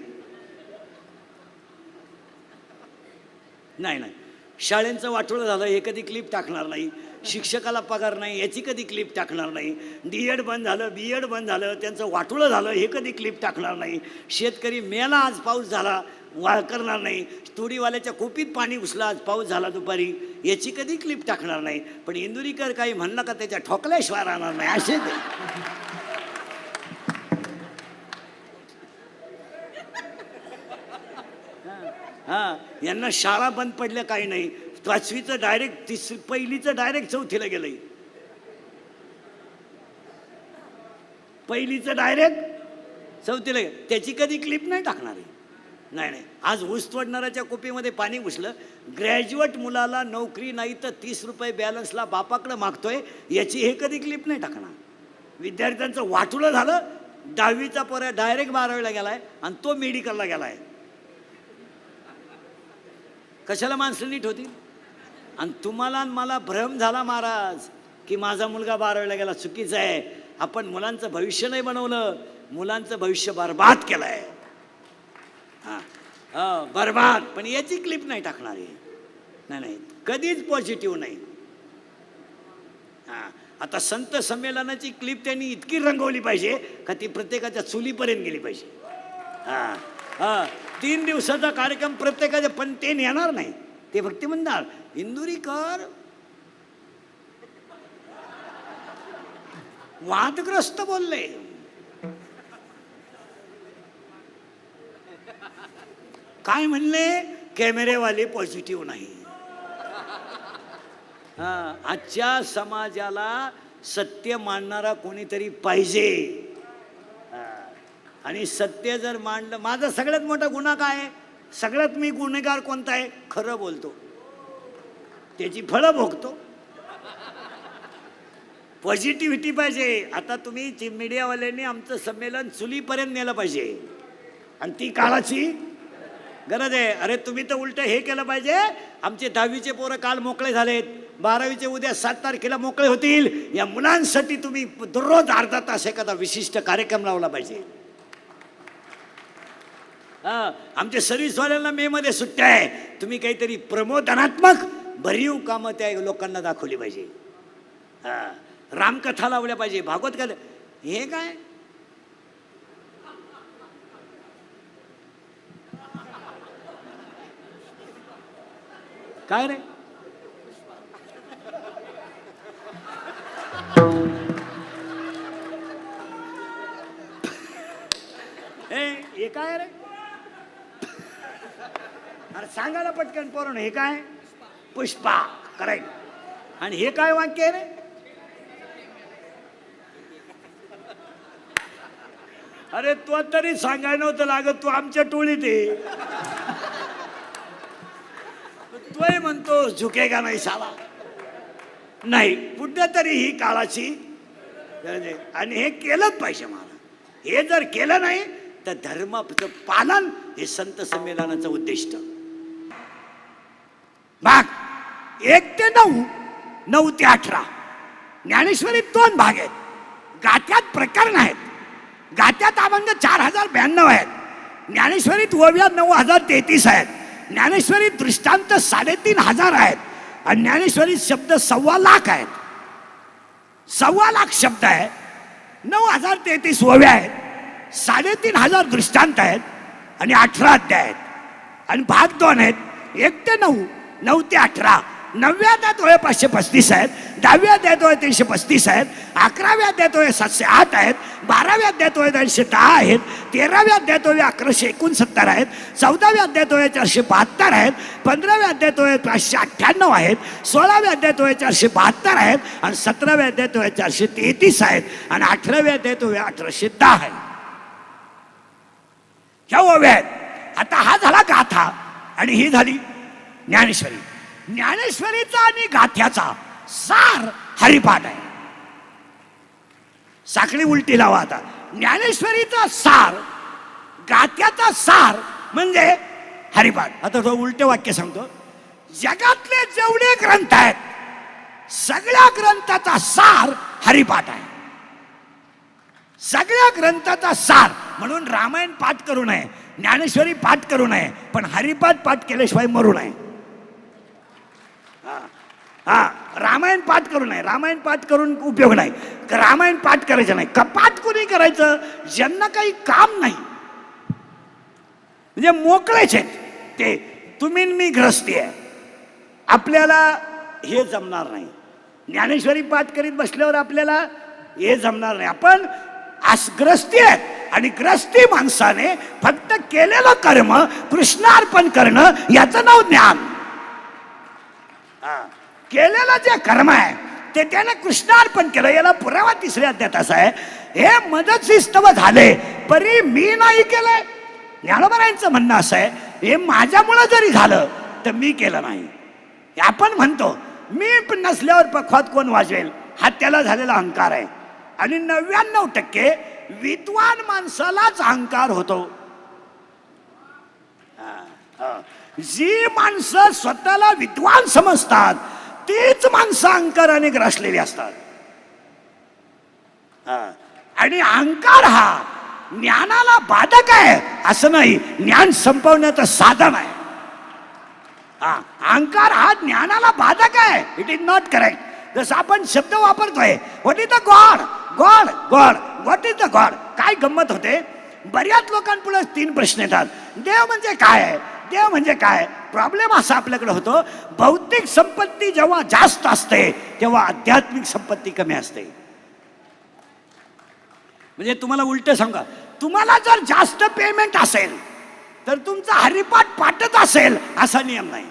शाळेंचं वाटोळं झालं, हे कधी क्लिप टाकणार नाही. शिक्षकाला पगार नाही, याची कधी क्लिप टाकणार नाही. डीएड बंद झालं, बीएड बंद झालं, त्यांचं वाटोळं झालं, हे कधी क्लिप टाकणार नाही. शेतकरी मेला, आज पाऊस झाला, करणार नाही. तुरीवाल्याच्या कोपीत पाणी घुसलं, आज पाऊस झाला दुपारी, याची कधी क्लिप टाकणार नाही. पण इंदुरीकर काही म्हणलं का त्याच्या ठोकल्याशिवाय राहणार नाही, असे ते. यांना शाळा बंद पडल्या काही नाही. 5वीचं डायरेक्ट पहिलीचं डायरेक्ट 4थीला गेलंय, पहिलीचं डायरेक्ट 4थीला, त्याची कधी क्लिप नाही टाकणार आहे. नाही नाही, आज ऊस तोडणाऱ्याच्या कुपीमध्ये पाणी घुसलं. ग्रॅज्युएट मुलाला नोकरी नाही तर 30 रुपये बॅलन्सला बापाकडे मागतोय, याची हे कधी क्लिप नाही टाकणार. विद्यार्थ्यांचं वाटुळं झालं. 10वीचा पोऱ्या डायरेक्ट 12वीला गेलाय आणि तो मेडिकलला गेलाय. कशाला माणसं नीट होती? आणि तुम्हाला आणि मला भ्रम झाला महाराज की माझा मुलगा 12वीला गेला, चुकीचं आहे. आपण मुलांचं भविष्य नाही बनवलं, मुलांचं भविष्य बर्बाद केलंय. हां बर्बाद. पण याची क्लिप नाही टाकणार आहे. नाही नाही, कधीच पॉझिटिव्ह नाही. हां, आता संत संमेलनाची क्लिप त्यांनी इतकी रंगवली पाहिजे का ती प्रत्येकाच्या चुलीपर्यंत गेली पाहिजे. हां हां, 3 दिवसाचा कार्यक्रम प्रत्येकाच्या, पण ते नेणार नाही. ते फक्त म्हणणार इंदुरीकर वादग्रस्त बोलले. काय म्हणले? कॅमेरेवाले पॉझिटिव्ह नाही. हा, आजच्या समाजाला सत्य मांडणारा कोणीतरी पाहिजे. आणि सत्य जर मांडलं, माझा सगळ्यात मोठा गुन्हा काय आहे? सगळ्यात मी गुन्हेगार कोणता आहे? खरं बोलतो, त्याची फळं भोगतो. पॉझिटिव्हिटी पाहिजे. आता तुम्ही मीडियावाल्यांनी आमचं संमेलन चुलीपर्यंत नेलं पाहिजे आणि ती काळाची गरज आहे. अरे तुम्ही तर उलट हे केलं पाहिजे. आमचे 10वीचे पोरं काल मोकळे झालेत, 12वीचे उद्या 7 तारखेला मोकळे होतील. या मुलांसाठी तुम्ही दररोज अर्धा तास एखादा विशिष्ट कार्यक्रम लावला पाहिजे. हां, आमच्या सर्व्हिसवाल्यांना मेमध्ये सुट्ट्या आहे. तुम्ही काहीतरी प्रमोदनात्मक भरीव कामं त्या लोकांना दाखवली पाहिजे. हां, रामकथा लावल्या पाहिजे, भागवत कथा. हे काय काय रे? हे काय रे? अरे सांगायला पटकन पोरण. हे काय? पुष्पा. करेक्ट. आणि हे काय वाक्य आहे रे? अरे तो तरी सांगायला नव्हतं लागत, तू आमच्या टोळीत आहे. तोय म्हणतो झुकेगा नाही साला. नाही, कुठेतरी ही काळाची गरज आहे आणि हे केलंच पाहिजे मला. हे जर केलं नाही तर धर्माचं पालन हे संत संमेलनाचं उद्दिष्ट. भाग 1 ते 9, 9 ते 18 ज्ञानेश्वरीत 2 भाग आहेत. गात्यात प्रकरण आहेत. गात्यात अभंग 4092 आहेत. ज्ञानेश्वरीत ओव्या 9033 आहेत. ज्ञानेश्वरीत दृष्टांत 3500 आहेत आणि ज्ञानेश्वरीत शब्द 1.25 लाख आहेत. 1.25 लाख शब्द आहेत, 9033 ओव्या आहेत, 3500 दृष्टांत आहेत आणि 18 अध्याय आहेत. आणि भाग 2 आहेत. 1 ते 9, 9 ते 18. 9व्या अध्यायात ओव्या 535 आहेत, 10व्या अध्यायात ओव्या 335 आहेत, 11व्या अध्यायात ओव्या 708 आहेत, 12व्या अध्यायात ओव्या 910 आहेत, 13व्या अध्यायात ओव्या 1169 आहेत, 14व्या अध्यायात ओव्या 472 आहेत, 15व्या अध्यायात ओव्या 598 आहेत, 16व्या अध्यायात ओव्या 472 आहेत आणि 17व्या अध्यायात ओव्या 433 आहेत आणि 18व्या अध्यायात ओव्या 1810 आहेत. ह्या ओव्या आहेत. आता हा झाला गाथा आणि ही झाली ज्ञानेश्वरी. ज्ञानेश्वरीचा आणि गाथ्याचा सार हरिपाठ आहे. साखळी उलटी लावा. आता ज्ञानेश्वरीचा सार, गाथ्याचा सार म्हणजे हरिपाठ. आता तो उलटे वाक्य सांगतो. जगातले जेवढे ग्रंथ आहेत सगळ्या ग्रंथाचा सार हरिपाठ आहे. सगळ्या ग्रंथाचा सार. म्हणून रामायण पाठ करू नये, ज्ञानेश्वरी पाठ करू नये, पण हरिपाठ पाठ केल्याशिवाय मरू नये. हा, रामायण पाठ करू नये. रामायण पाठ करून उपयोग नाही. रामायण पाठ करायचं नाही. कपाट कोणी करायचं? ज्यांना काही काम नाही, म्हणजे मोकळेच आहेत ते. तुम्ही मी ग्रस्ती आहे, आपल्याला हे जमणार नाही. ज्ञानेश्वरी पाठ करीत बसल्यावर आपल्याला हे जमणार नाही. आपण ग्रस्ती आहेत आणि ग्रस्ती माणसाने फक्त केलेलं कर्म कृष्णार्पण करणं याचं नाव ज्ञान. केलेलं जे कर्म आहे ते त्याने कृष्णार्पण केलं. याला पुरावा 3ऱ्या अध्यायात असा आहे, हे मदतशिस्तव झाले परी मी नाही केलंय. ज्ञानोबरायांचं म्हणणं असं आहे, हे माझ्यामुळं जरी झालं तर मी केलं नाही. हे आपण म्हणतो मी पण नसल्यावर पखवात कोण वाजवेल, हा त्याला झालेला अहंकार आहे. आणि 99% विद्वान माणसालाच अहंकार होतो. जी माणसं स्वतःला विद्वान समजतात तीच माणसं अहंकाराने ग्रासलेली असतात. आणि अहंकार हा ज्ञानाला बाधक आहे असं नाही, ज्ञान संपवण्याचं साधन आहे. अहंकार हा ज्ञानाला बाधक आहे. It is not correct. जसं आपण शब्द वापरतोय, what is the God, God God, what is the God. काय गंमत होते, बऱ्याच लोकांपुढे 3 प्रश्न येतात. देव म्हणजे काय आहे, देव म्हणजे काय. प्रॉब्लेम असा आपल्याकडे होतो, भौतिक संपत्ती जेव्हा जास्त असते तेव्हा आध्यात्मिक संपत्ती कमी असते. म्हणजे तुम्हाला उलट सांगा, तुम्हाला जर जास्त पेमेंट असेल तर तुमचा हरिपाठ पाठत असेल असा नियम नाही.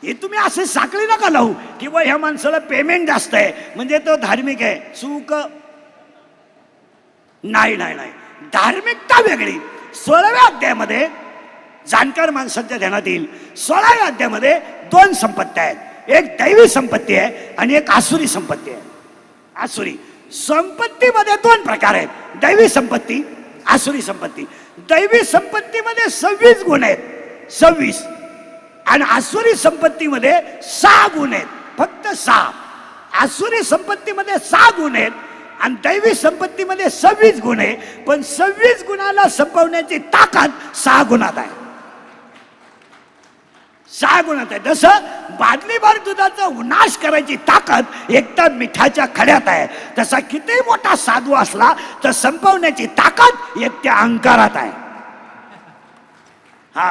हे तुम्ही असे साखळी नका लावू की बा ह्या माणसाला पेमेंट जास्त आहे म्हणजे तो धार्मिक आहे. चूक नाही नाही नाही. धार्मिकता वेगळी. 16व्या अध्यायामध्ये जाणकार माणसांच्या ध्यानात येईल, 16व्या अध्यायामध्ये 2 संपत्त्या आहेत. एक दैवी संपत्ती आहे आणि एक आसुरी संपत्ती आहे. आसुरी संपत्तीमध्ये 2 प्रकार आहेत, दैवी संपत्ती, आसुरी संपत्ती. दैवी संपत्तीमध्ये 26 गुण आहेत, 26. आणि आसुरी संपत्तीमध्ये 6 गुण आहेत, फक्त 6. आसुरी संपत्तीमध्ये 6 गुण आहेत आणि दैवी संपत्तीमध्ये 26 गुण आहे. पण 26 गुणाला संपवण्याची ताकद 6 गुणात आहे. 6 गुणात आहे. जसं बादलीभर दुधाचा विनाश करायची ताकद एकटा मिठाच्या खड्यात आहे, तसा किती मोठा साधू असला तर संपवण्याची ताकद एकट्या अहंकारात आहे.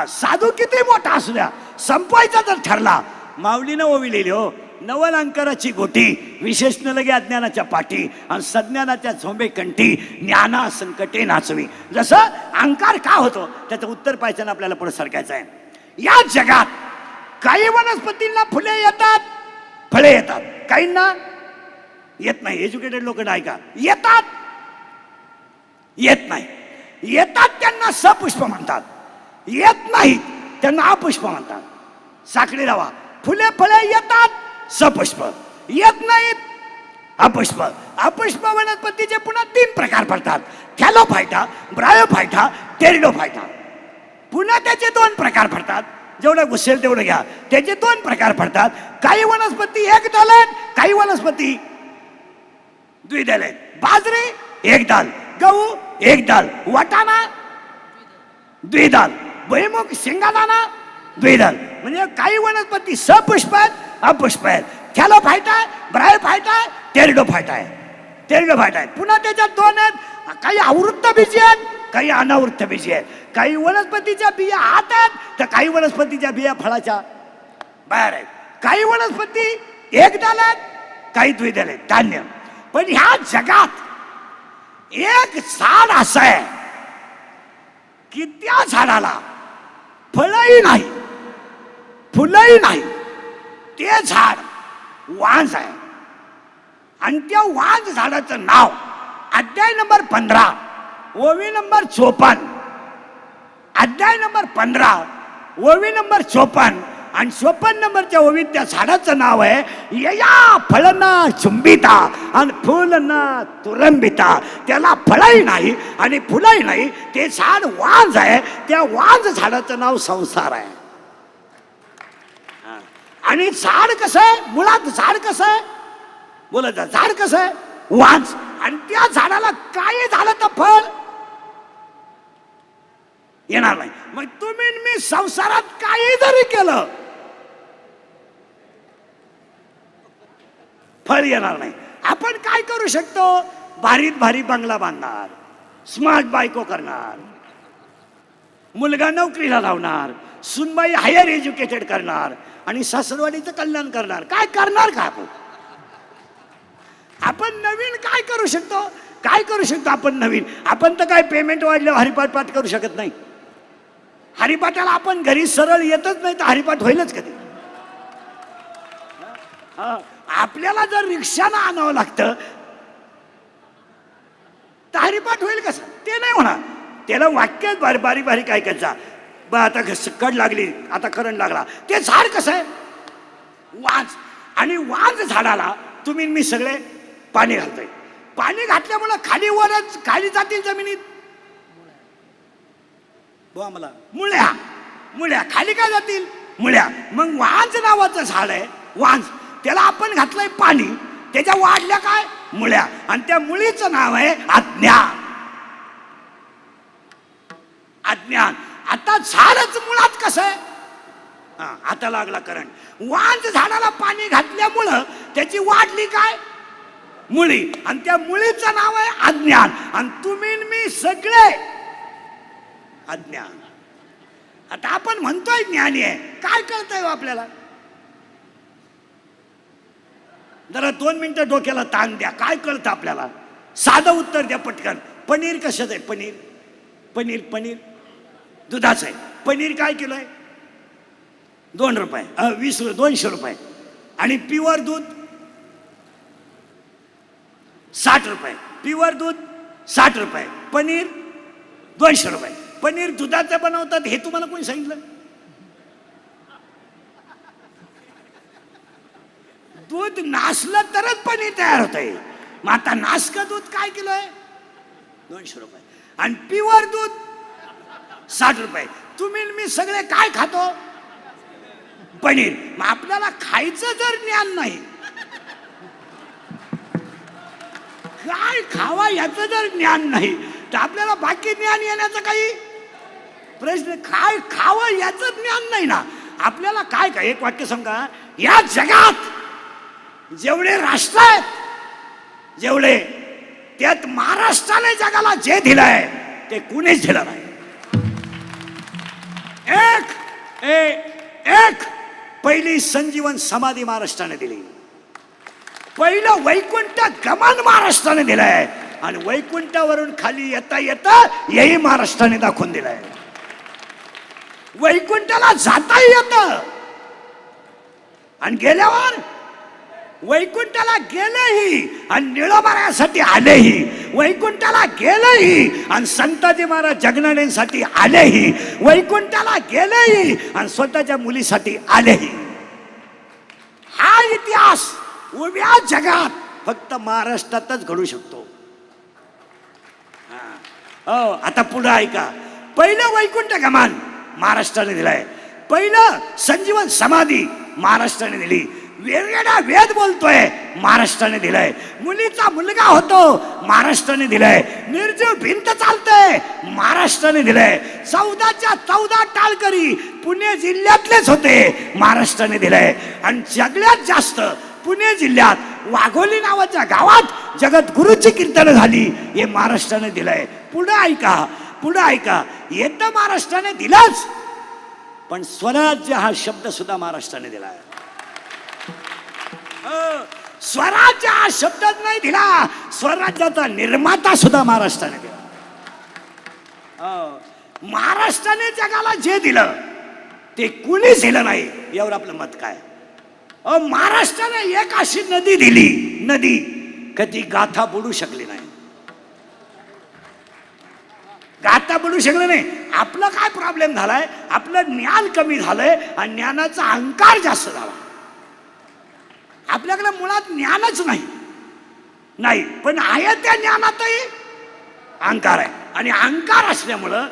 साधू किती मोठा असू द्या, संपवायचा जर ठरला, माऊलीनं ओविलेली हो, नवल अंकाराची गोटी, विशेषण लगे अज्ञानाच्या पाठी आणि सज्ञानाच्या झोंबे कंठी, ज्ञाना संकटे नाचवी. जसं अहंकार का होतो त्याचं उत्तर पाहिजे आपल्याला पुढे सरकायचं आहे. या जगात काही वनस्पतींना फुले येतात, फळे येतात, काहींना येत नाही. एज्युकेटेड लोक नाही का, येतात, येत नाही. येतात त्यांना सपुष्प म्हणतात, येत नाहीत त्यांना अपुष्प म्हणतात. साखळी लावा, फुले फळे येतात सपुष्प, येत नाहीत अपुष्प. अपुष्प वनस्पतीचे पुन्हा 3 प्रकार पडतात, थॅलोफायटा, ब्रायोफायटा, टेरिडोफायटा. पुन्हा त्याचे 2 प्रकार पडतात, जेवढं घुसेल तेवढं घ्या. त्याचे 2 प्रकार पडतात. काही वनस्पती एकदाल आहेत, काही वनस्पती द्विदल आहेत. बाजरी एकदाल, गहू एकदाल, वाटाणा द्विदल, भुईमुग, शेंगादाणा द्विदल. म्हणजे काही वनस्पती सपुष्प आहेत, अपुष्प आहेत. थॅलोफायटा आहे, ब्रायोफायटा आहे, टेरिडोफायटा आहे. टेरिडोफायटा आहे. पुन्हा त्याच्यात 2 आहेत, काही आवृत्त बीजी आहेत, काही अनावृत्त बीजी आहेत. काही वनस्पतीच्या बिया आत आहेत तर काही वनस्पतीच्या बिया फळाच्या बाहेर आहेत. काही वनस्पती एकदाल आहेत, काही द्विदल आहेत, धान्य. पण ह्या जगात एक झाड असं आहे की त्या झाडाला फळही नाही, फुलंही नाही. ते झाड वांज आहे आणि त्या वांज झाडाचं नाव अध्याय नंबर 15 ओवी नंबर 54. अध्याय नंबर 15 ओवी नंबर 54 आणि 54 नंबरच्या ओवीत त्या झाडाचं नाव आहे यया फळना चुंबिता आणि फुलना तुरंबिता. त्याला फळही नाही आणि फुलही नाही, ते झाड वांज आहे. त्या वांज झाडाचं नाव संसार आहे. आणि झाड कसं आहे, मुळात झाड कसं आहे, बोलत झाड कसं आहे, वांज. आणि त्या झाडाला काय झालं तर फळ येणार नाही. मग तुम्ही मी संसारात काही जरी केलं फळ येणार नाही. आपण काय करू शकतो, भारीत भारी बंगला बांधणार, स्मार्ट बायको करणार, मुलगा नोकरीला लावणार, सुनबाई हायर एज्युकेटेड करणार आणि सासरवाडीचं कल्याण करणार. काय करणार का आपण? आपण नवीन काय करू शकतो, काय करू शकतो आपण नवीन? आपण तर काय पेमेंट वाढल्यावर हरिपाठ पाठ करू शकत नाही. हरिपाठाला आपण घरी सरळ येतच नाही तर हरिपाठ होईलच कधी. आपल्याला जर रिक्षानं आणावं लागतं तर हरिपाठ होईल कसं? ते नाही होणार. त्याला वाक्यात बारीक बारीक ऐकायचा. आता कड लागली, आता करंट लागला. ते झाड कसं आहे? वाज. आणि वाज झाडाला तुम्ही मी सगळे पाणी घालतोय. पाणी घातल्यामुळं खाली वरच खाली जातील जमिनीत मला मुळ्या खाली काय जातील? मुळ्या. मग वांज नावाचं झाड आहे, वांज, त्याला आपण घातलंय पाणी, त्याच्या वाढल्या काय? मुळ्या. आणि त्या मुळीचं नाव आहे अज्ञान. अज्ञान. आता झाडच मुळात कसं आहे? आता लागला करंट. वांज झाडाला पाणी घातल्यामुळं त्याची वाढली काय? मुळी. आणि त्या मुळीचं नाव आहे अज्ञान. आणि तुम्ही मी सगळे अज्ञान. आता आपण म्हणतोय ज्ञानी आहे, काय कळतंय आपल्याला? जरा 2 मिनिटं डोक्याला ताण द्या. काय कळतं आपल्याला? साधं उत्तर द्या पटकन. पनीर कशाचं आहे? पनीर पनीर पनीर दुधाचं आहे. पनीर काय किलो आहे? 2 रुपये, 200 रुपये. आणि प्युअर दूध 60 रुपये. प्युअर दूध 60 रुपये. पनीर 200 रुपये. पनीर दुधाचं बनवतात हे तुम्हाला कोणी सांगितलं? दूध नासलं तरच पनीर तयार होत आहे. मग आता नासकं दूध काय किलो आहे? 200 रुपये. आणि प्युअर दूध 60 रुपये. तुम्ही मी सगळे काय खातो? पनीर. मग आपल्याला खायचं जर ज्ञान नाही, काय खावा याचं जर ज्ञान नाही, तर आपल्याला बाकी ज्ञान येण्याचं काही प्रश्न. काय खावं याचं ज्ञान नाही ना आपल्याला. काय काय एक वाक्य सांगा. या जगात जेवढे राष्ट्र आहेत, जेवढे, त्यात महाराष्ट्राने जगाला जे दिलंय ते कुणीच दिलं नाही. एक पहिली संजीवन समाधी महाराष्ट्राने दिली. पहिलं वैकुंठ गमन महाराष्ट्राने दिलंय. आणि वैकुंठावरून खाली येता येता यही महाराष्ट्राने दाखवून दिलंय. वैकुंठाला जाता येतं. आणि गेल्यावर वैकुंठाला गेलेही आणि निळमाऱ्यासाठी आलेही. वैकुंठाला गेलेही आणि संताजी महाराज जगनाड्यांसाठी आलेही. वैकुंठाला गेलेही आणि स्वतःच्या मुलीसाठी आलेही. हा इतिहास उभ्या जगात फक्त महाराष्ट्रातच घडू शकतो. आता पुढे ऐका. पहिलं वैकुंठ गमन महाराष्ट्राने दिलंय. पहिलं संजीवन समाधी महाराष्ट्राने दिली. वेगवेगळा वेद बोलतोय महाराष्ट्राने दिलाय. मुलीचा मुलगा होतो महाराष्ट्राने दिलाय. निर्जीव भिंत चालतंय महाराष्ट्राने दिलाय. 14च्या 14 टाळकरी पुणे जिल्ह्यातलेच होते महाराष्ट्राने दिलाय. आणि सगळ्यात जास्त पुणे जिल्ह्यात वाघोली नावाच्या गावात जगद्गुरूची कीर्तन झाली. हे महाराष्ट्राने दिलंय. पुढे ऐका, पुढे ऐका. येतं महाराष्ट्राने दिलंच, पण स्वराज्य हा शब्द सुद्धा महाराष्ट्राने दिलाय. स्वराज्य हा शब्दच नाही दिला, स्वराज्याचा निर्माता सुद्धा महाराष्ट्राने दिला. महाराष्ट्राने जगाला जे दिलं ते कुणीच दिलं नाही. यावर आपलं मत काय? महाराष्ट्राने एक अशी नदी दिली, नदी कधी गाथा बुडू शकली नाही. गाथा बुडू शकले नाही. आपलं काय प्रॉब्लेम झालाय? आपलं ज्ञान कमी झालंय आणि ज्ञानाचा अहंकार जास्त झाला. आपल्याकडे मुळात ज्ञानच नाही, पण आहे त्या ज्ञानातही अहंकार आहे. आणि अहंकार असल्यामुळं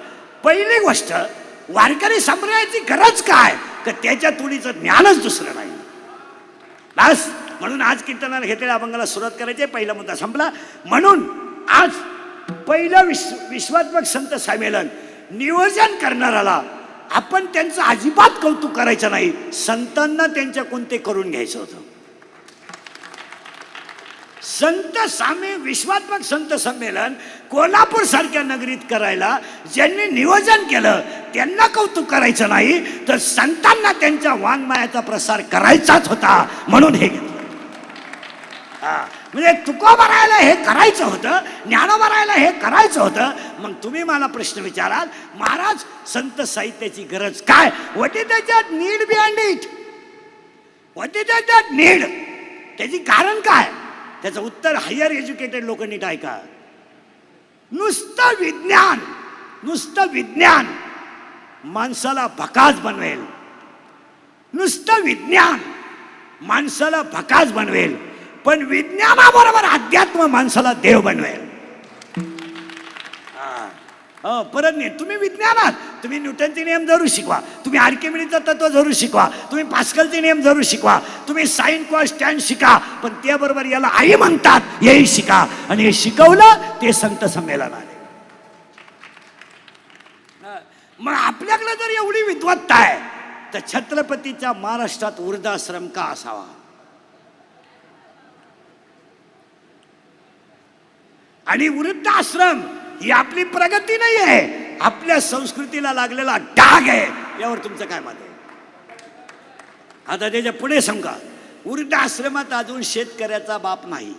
पहिली गोष्ट वारकरी संप्रदायाची गरज काय? तर त्याच्या तुडीचं ज्ञानच दुसरं नाही. बस म्हणून आज कीर्तनाला घेतलेल्या अभंगाला सुरुवात करायची. पहिला मुद्दा संपला. म्हणून आज पहिलं विश्वात्मक संत संमेलन नियोजन करणाऱ्याला आपण त्यांचं अजिबात कौतुक करायचं नाही. संतांना त्यांच्या कोणते करून घ्यायचं होतं. विश्वात्मक संत संमेलन कोल्हापूर सारख्या नगरीत करायला ज्यांनी नियोजन केलं त्यांना कौतुक करायचं नाही, तर संतांना त्यांच्या वाङ्मयाचा प्रसार करायचाच होता. म्हणून हे घेतलं. म्हणजे तुकोबारायला हे करायचं होतं, ज्ञानोबारायला हे करायचं होतं. मग तुम्ही मला प्रश्न विचाराल, महाराज संत साहित्याची गरज काय? What is that need behind it? What is that need? त्याची कारण काय? त्याचं उत्तर हायर एज्युकेटेड लोक नीट ऐका. नुसतं विज्ञान नुसतं विज्ञान माणसाला भकास बनवेल. नुसतं विज्ञान माणसाला भकास बनवेल, पण विज्ञानाबरोबर अध्यात्म माणसाला देव बनवेल. परत नाही. तुम्ही विज्ञानात तुम्ही न्यूटनचे नियम जरूर शिकवा, तुम्ही आर्किमिडीचं तत्व जरूर शिकवा, तुम्ही पास्कलचे नियम जरूर शिकवा, तुम्ही साइन कॉन्स्टंट शिका, पण त्याबरोबर याला आई म्हणतात हेही शिका. आणि हे शिकवलं ते संत संमेलन आले. मग आपल्याकडे जर एवढी विद्वत्ता आहे तर छत्रपतीच्या महाराष्ट्रात वृद्धाश्रम का असावा? आणि वृद्धाश्रम ही आपली प्रगती नाही आहे, आपल्या संस्कृतीला लागलेला डाग आहे. यावर तुमचं काय मत आहे? आता त्याच्या पुढे सांगा, वृद्धाश्रमात अजून शेतकऱ्याचा बाप नाही.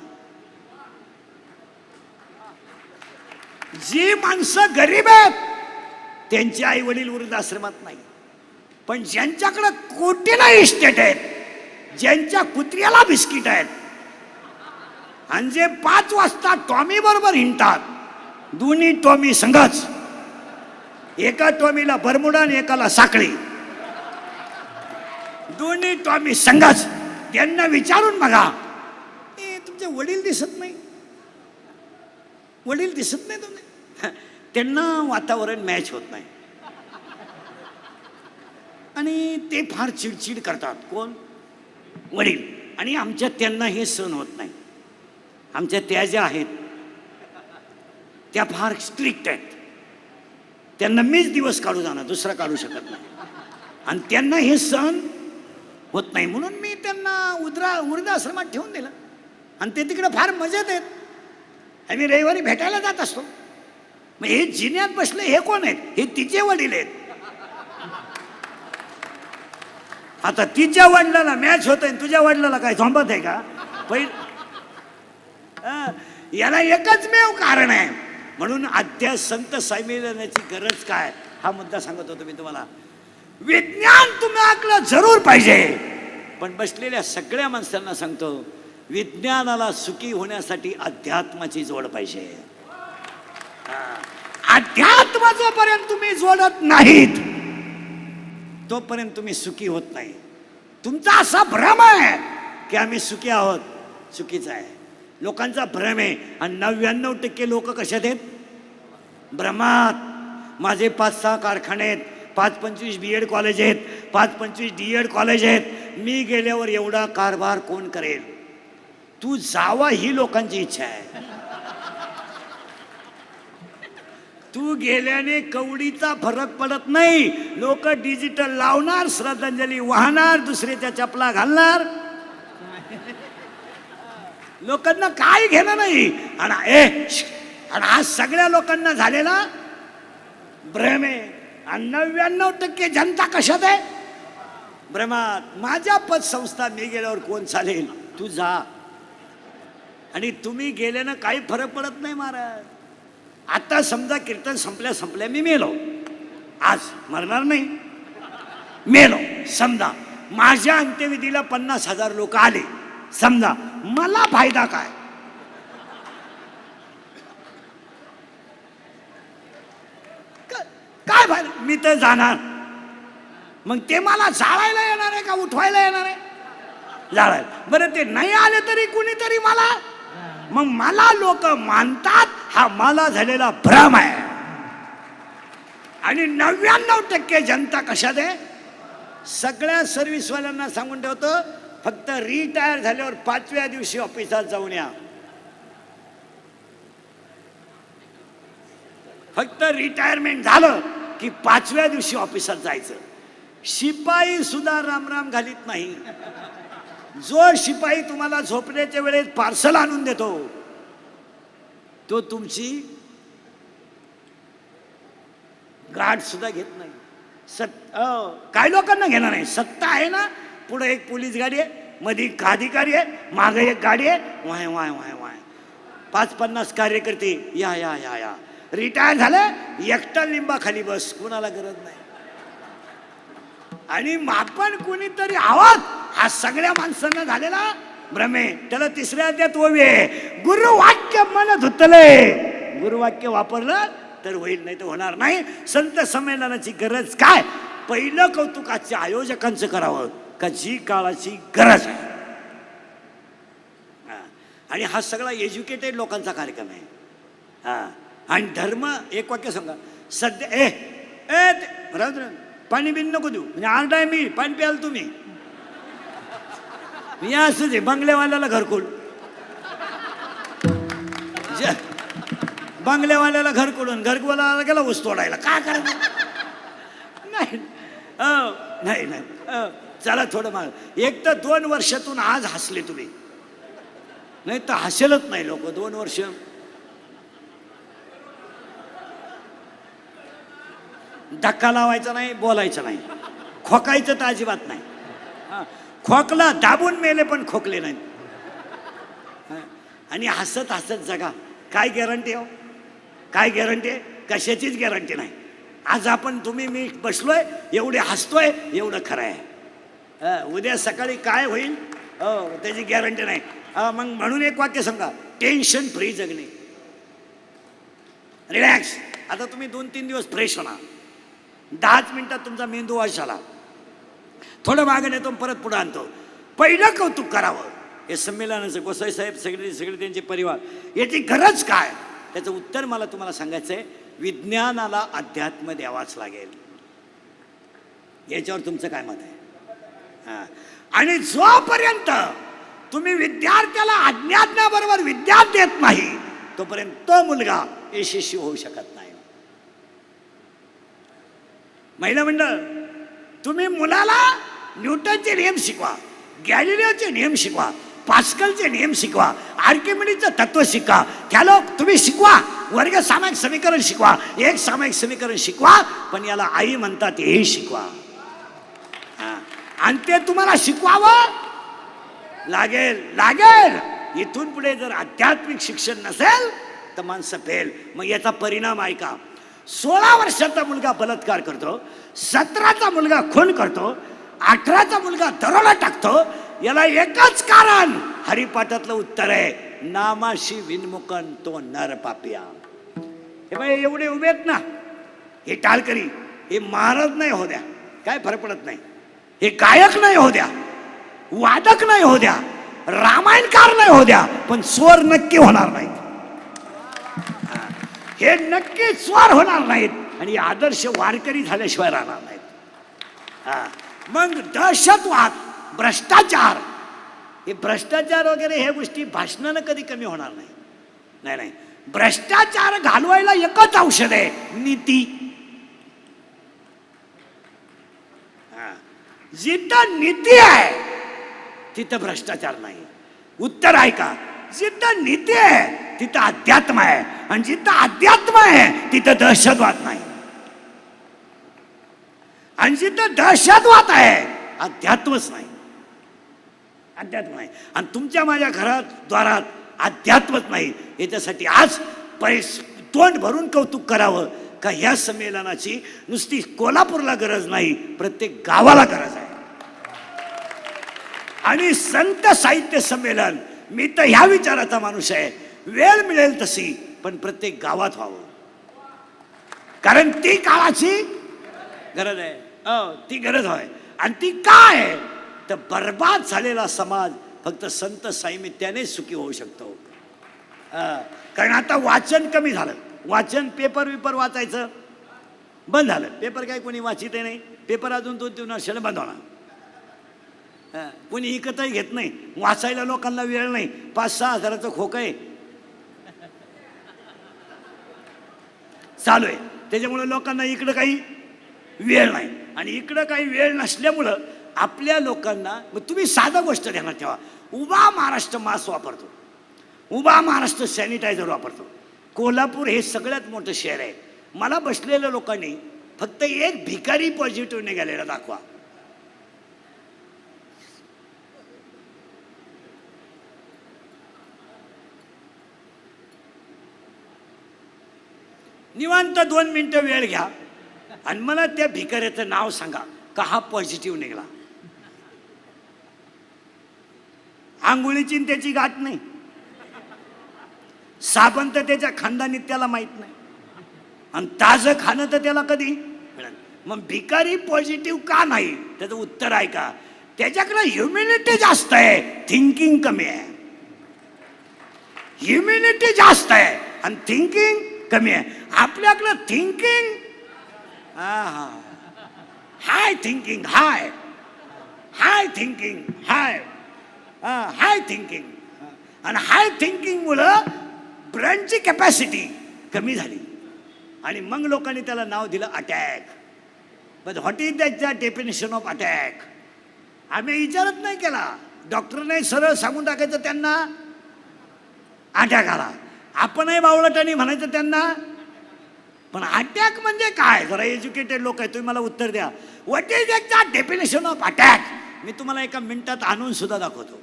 जी माणसं गरीब आहेत त्यांचे आई वडील वृद्धाश्रमात नाही, पण ज्यांच्याकडे कोटीला इस्टेट आहेत, ज्यांच्या कुत्र्याला बिस्किट आहेत, आणि जे 5 वाजता टॉमी बरोबर हिंडतात, दोन्ही टॉमी संघच, एका टॉमीला बरमुडा आणि एकाला साखळी, दोन्ही टॉमी संघच, त्यांना विचारून बघा, तुमचे वडील दिसत नाही, वडील दिसत नाही तुम्ही. त्यांना वातावरण मॅच होत नाही आणि ते फार चिडचिड करतात. कोण? वडील. आणि आमच्या त्यांना हे सहन होत नाही. आमच्या त्या ज्या आहेत त्या फार स्ट्रिक्ट आहेत, त्यांना मीच दिवस काढू जाणार, दुसरा काढू शकत नाही, आणि त्यांना हे सहन होत नाही. म्हणून मी त्यांना वृद्धाश्रमात ठेवून दिलं आणि ते तिकडे फार मजेत आहेत. आम्ही रविवारी भेटायला जात असतो. मग हे जिन्यात बसले हे कोण आहेत? हे तिचे वडील आहेत. आता तिच्या वडिलाला मॅच होत आहे, तुझ्या वडिलाला काय झोंबत आहे का? याला एकच मेव कारण आहे. म्हणून अध्यास संत संमेलनाची गरज काय, हा मुद्दा सांगत होतो मी तुम्हाला. विज्ञान तुम्हाला जरूर पाहिजे, पण बसलेल्या सगळ्या माणसांना सांगतो, विज्ञानाला सुखी होण्यासाठी अध्यात्माची जोड पाहिजे. अध्यात्म जोपर्यंत तुम्ही जोडत नाहीत तोपर्यंत तुम्ही सुखी होत नाही. तुमचा असा भ्रम आहे की आम्ही सुखी आहोत, चुकीचा आहे. लोकांचा भ्रम आहे. आणि 99% लोक कशात आहेत? भ्रमात. माझे 5-6 कारखाने आहेत, 5-25 BEd कॉलेज आहेत, 5-25 DEd कॉलेज आहेत, मी गेल्यावर एवढा कारभार कोण करेल? तू जावा ही लोकांची इच्छा आहे. तू गेल्याने कवडीचा फरक पडत नाही. लोक डिजिटल लावणार, श्रद्धांजली वाहणार, दुसऱ्याच्या चपला घालणार, लोकांना काय घेणं नाही. आणि आज सगळ्या लोकांना झालेला भ्रम आहे. आणि 99% जनता कशात आहे? भ्रमात. माझ्या पतसंस्था मी गेल्यावर कोण चालेल? तू जा. आणि तुम्ही गेल्यानं काही फरक पडत नाही महाराज. आता समजा कीर्तन संपल्या मी मेलो, आज मरणार नाही, मेलो समजा, माझ्या अंत्यविधीला 50,000 लोक आले समजा, मला फायदा काय? काय फायदा? मी तर जाणार. मग ते मला जाळायला येणार आहे का उठवायला येणार आहे? जाळायला. बरं ते नाही आले तरी कुणीतरी मला, मग मला लोक मानतात, हा मला झालेला भ्रम आहे. आणि 99% जनता कशात आहे? सगळ्या सर्व्हिसवाल्यांना सांगून ठेवतो, फक्त रिटायर झाल्यावर 5व्या दिवशी ऑफिसात जाऊन या. फक्त रिटायरमेंट झालं की 5व्या दिवशी ऑफिसात जायचं. शिपाई सुद्धा रामराम घालीत नाही. जो शिपाई तुम्हाला झोपण्याच्या वेळेस पार्सल आणून देतो तो तुमची गाठ सुद्धा घेत नाही. काय लोकांना घेणार नाही. सत्ता आहे ना, पुढे एक पोलीस गाडी आहे, मध्ये एक अधिकारी आहे, मागे एक गाडी आहे, वाय वाय वाय वाय 5-50 कार्यकर्ते या या या या. रिटायर झाले, एकटा लिंबाखाली बस, कोणाला गरज नाही. आणि आपण कोणीतरी आहोत, हा सगळ्या माणसांना झालेला भ्रमे. त्याला 3ऱ्या अध्यायात ओवी आहे, गुरुवाक्य मन धुतले. गुरुवाक्य वापरलं तर होईल, नाही तर होणार नाही. संत संमेलनाची गरज काय? पहिलं कौतुक आजच्या आयोजकांचं करावं का जी काळाची गरज आहे. आणि हा सगळा एज्युकेटेड लोकांचा कार्यक्रम आहे. आणि धर्म एक वाक्य सांगा सध्या राहू दे, पाणी बिन नको देऊ म्हणजे आरडाय मी पाणी प्याल तुम्ही. मी असू दे बंगल्यावाल्याला घरकुल, बंगल्यावाल्याला घरकुलून घरकुलाला गेला ऊस तोडायला काय करायचं. नाही नाही नाही चला थोडं माग. एक तर 2 वर्षातून आज हसले तुम्ही, नाही तर हसेलच नाही लोक 2 वर्ष. धक्का लावायचा नाही, बोलायचं नाही, खोकायचं तर अजिबात नाही. खोकला दाबून मेले पण खोकले नाहीत. आणि हसत हसत जगा. काय गॅरंटी हो? काय गॅरंटी आहे? कशाचीच गॅरंटी नाही. आज आपण तुम्ही मी बसलोय एवढे हसतोय एवढं खरं आहे. उद्या सकाळी काय होईल त्याची गॅरंटी नाही. मग म्हणून एक वाक्य सांगा, टेन्शन फ्री जगणे, रिलॅक्स. आता तुम्ही 2-3 दिवस फ्रेश होणार, 10 मिनिटात तुमचा मेंदू वाश झाला. थोडं मागे नेतो परत पुढे आणतो. पहिलं कौतुक करावं हे संमेलनाचं. गोसाई साहेब सगळे त्यांचे परिवार, याची गरज काय? त्याचं उत्तर मला तुम्हाला सांगायचं आहे. विज्ञानाला अध्यात्म द्यावाच लागेल. याच्यावर तुमचं काय मत आहे? आणि जोपर्यंत तुम्ही विद्यार्थ्याला अज्ञानाबरोबर विद्या देत नाही तोपर्यंत तो मुलगा यशस्वी होऊ शकत नाही. महिला मंडळ, तुम्ही मुलाला न्यूटनचे नियम शिकवा, गॅलिलिओचे नियम शिकवा, पास्कलचे नियम शिकवा, आर्किमिडीचं तत्व शिकवा, त्याला तुम्ही शिकवा. वर्ग सामायिक समीकरण शिकवा, एक सामायिक समीकरण शिकवा, पण याला आई म्हणतात हे शिकवा. आणि ते तुम्हाला शिकवावं लागेल. इथून पुढे जर आध्यात्मिक शिक्षण नसेल तर माणसं फेल. मग याचा परिणाम ऐका. 16 वर्षाचा मुलगा बलात्कार करतो, 17चा मुलगा खून करतो, 18चा मुलगा दरोडा टाकतो. याला एकच कारण हरिपाठातलं उत्तर आहे, नामाशी विनमुखन तो नर पापिया. हे बाई एवढे उभे आहेत ना, हे टाळकरी, हे महाराज नाही हो द्या, काय फरक पडत नाही. हे गायक नाही हो द्या, वादक नाही हो द्या, रामायणकार नाही हो द्या, पण स्वर नक्की होणार नाहीत. हे नक्की स्वर होणार नाहीत आणि आदर्श वारकरी झाल्याशिवाय राहणार नाहीत. मग दहशतवाद, भ्रष्टाचार, हे भ्रष्टाचार वगैरे हे गोष्टी भाषणानं कधी कमी होणार नाही. नाही, भ्रष्टाचार घालवायला एकच औषध आहे, नीती. जिथं नीती आहे तिथं भ्रष्टाचार नाही. उत्तर आहे का? जिथं नीती आहे तिथं अध्यात्म आहे, आणि जिथं अध्यात्म आहे तिथं दहशतवाद नाही. आणि जिथं दहशतवाद आहे अध्यात्मच नाही. अध्यात्म नाही. आणि तुमच्या माझ्या घरात द्वारात अध्यात्मच नाही. याच्यासाठी आज तोंड भरून कौतुक करावं का ह्या संमेलनाची नुसती कोल्हापूरला गरज नाही, प्रत्येक गावाला गरज आहे. आणि संत साहित्य संमेलन, मी तर ह्या विचाराचा माणूस आहे, वेळ मिळेल तशी पण प्रत्येक गावात व्हावं. कारण ती काळाची गरज आहे. ती गरज आहे. आणि ती काय आहे तर बर्बाद झालेला समाज फक्त संत साहित्याने सुखी होऊ शकतो. कारण आता वाचन कमी झालं. वाचन पेपर वाचायचं बंद झालं. पेपर काय कोणी वाचित नाही. पेपर अजून 2-3 वर्षाने बंद होणार. कोणी इकतही घेत नाही. वाचायला लोकांना वेळ नाही. 5-6 हजाराचं खोकं आहे चालू आहे. त्याच्यामुळे लोकांना इकडं काही वेळ नाही. आणि इकडं काही वेळ नसल्यामुळं आपल्या लोकांना, मग तुम्ही साधं गोष्ट ध्यानात ठेवा, उभा महाराष्ट्र मास्क वापरतो, उभा महाराष्ट्र सॅनिटायझर वापरतो. कोल्हापूर हे सगळ्यात मोठं शहर आहे. मला बसलेल्या लोकांनी फक्त एक भिकारी पॉझिटिव्ह निघालेला दाखवा. निवांत 2 मिनिटं वेळ घ्या आणि मला त्या भिकाऱ्याचं नाव सांगा का हा पॉझिटिव्ह निघाला. आंघोळीची त्याची गाठ नाही, साबण तर त्याच्या खानदानीत त्याला माहित नाही. आणि ताजं खाणं तर त्याला कधी मिळालं. मग भिकारी पॉझिटिव्ह का नाही? त्याचं उत्तर आहे का, त्याच्याकडे ह्युमिनिटी जास्त आहे, थिंकिंग कमी आहे. ह्युमिनिटी जास्त आहे आणि थिंकिंग कमी आहे. आपल्याकडं थिंकिंग हाय थिंकिंग हाय थिंकिंग हाय थिंकिंग आणि हाय थिंकिंग मुळे ब्रेनची कॅपॅसिटी कमी झाली आणि मग लोकांनी त्याला नाव दिलं attack. But what is that definition of attack? आम्ही विचारत नाही केला, डॉक्टरने सरळ सांगून टाकायचं त्यांना अटॅक आला. आपणही बावळटाने म्हणायचं त्यांना. पण अटॅक म्हणजे काय? जरा एज्युकेटेड लोक आहे, तुम्ही मला उत्तर द्या. What is exact definition of attack? मी तुम्हाला एका मिनिटात आणून सुद्धा दाखवतो.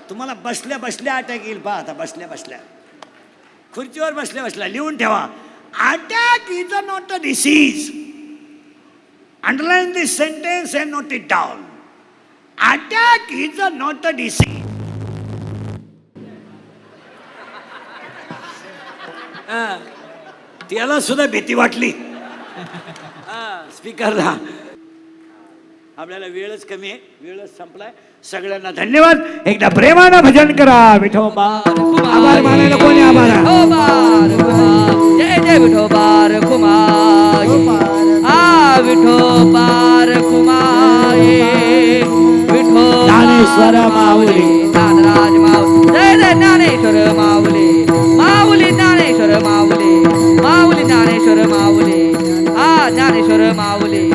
तुम्हाला बसल्या बसल्या अटॅक येईल. पहा आता बसल्या बसल्या खुर्चीवर बसल्या बसल्या लिहून ठेवा. Attack is a not a disease. Underline this sentence and note it down. Attack is a not a disease. त्याला सुद्धा भीती वाटली स्पीकरला. आपल्याला वेळच कमी आहे, वेळच संपलाय. सगळ्यांना धन्यवाद. एकदा प्रेमानं भजन करा. विठोबा आभार मानायला कोणी आभार आहे? विठोबार कुमार, जय जय विठोबार कुमार, हा विठोबार कुमार, ज्ञानेश्वर माऊली, ज्ञानराज माऊली, जय जय ज्ञानेश्वर माऊली, माऊली ज्ञानेश्वर माऊली, माऊली ज्ञानेश्वर माऊली, हा ज्ञानेश्वर माऊली.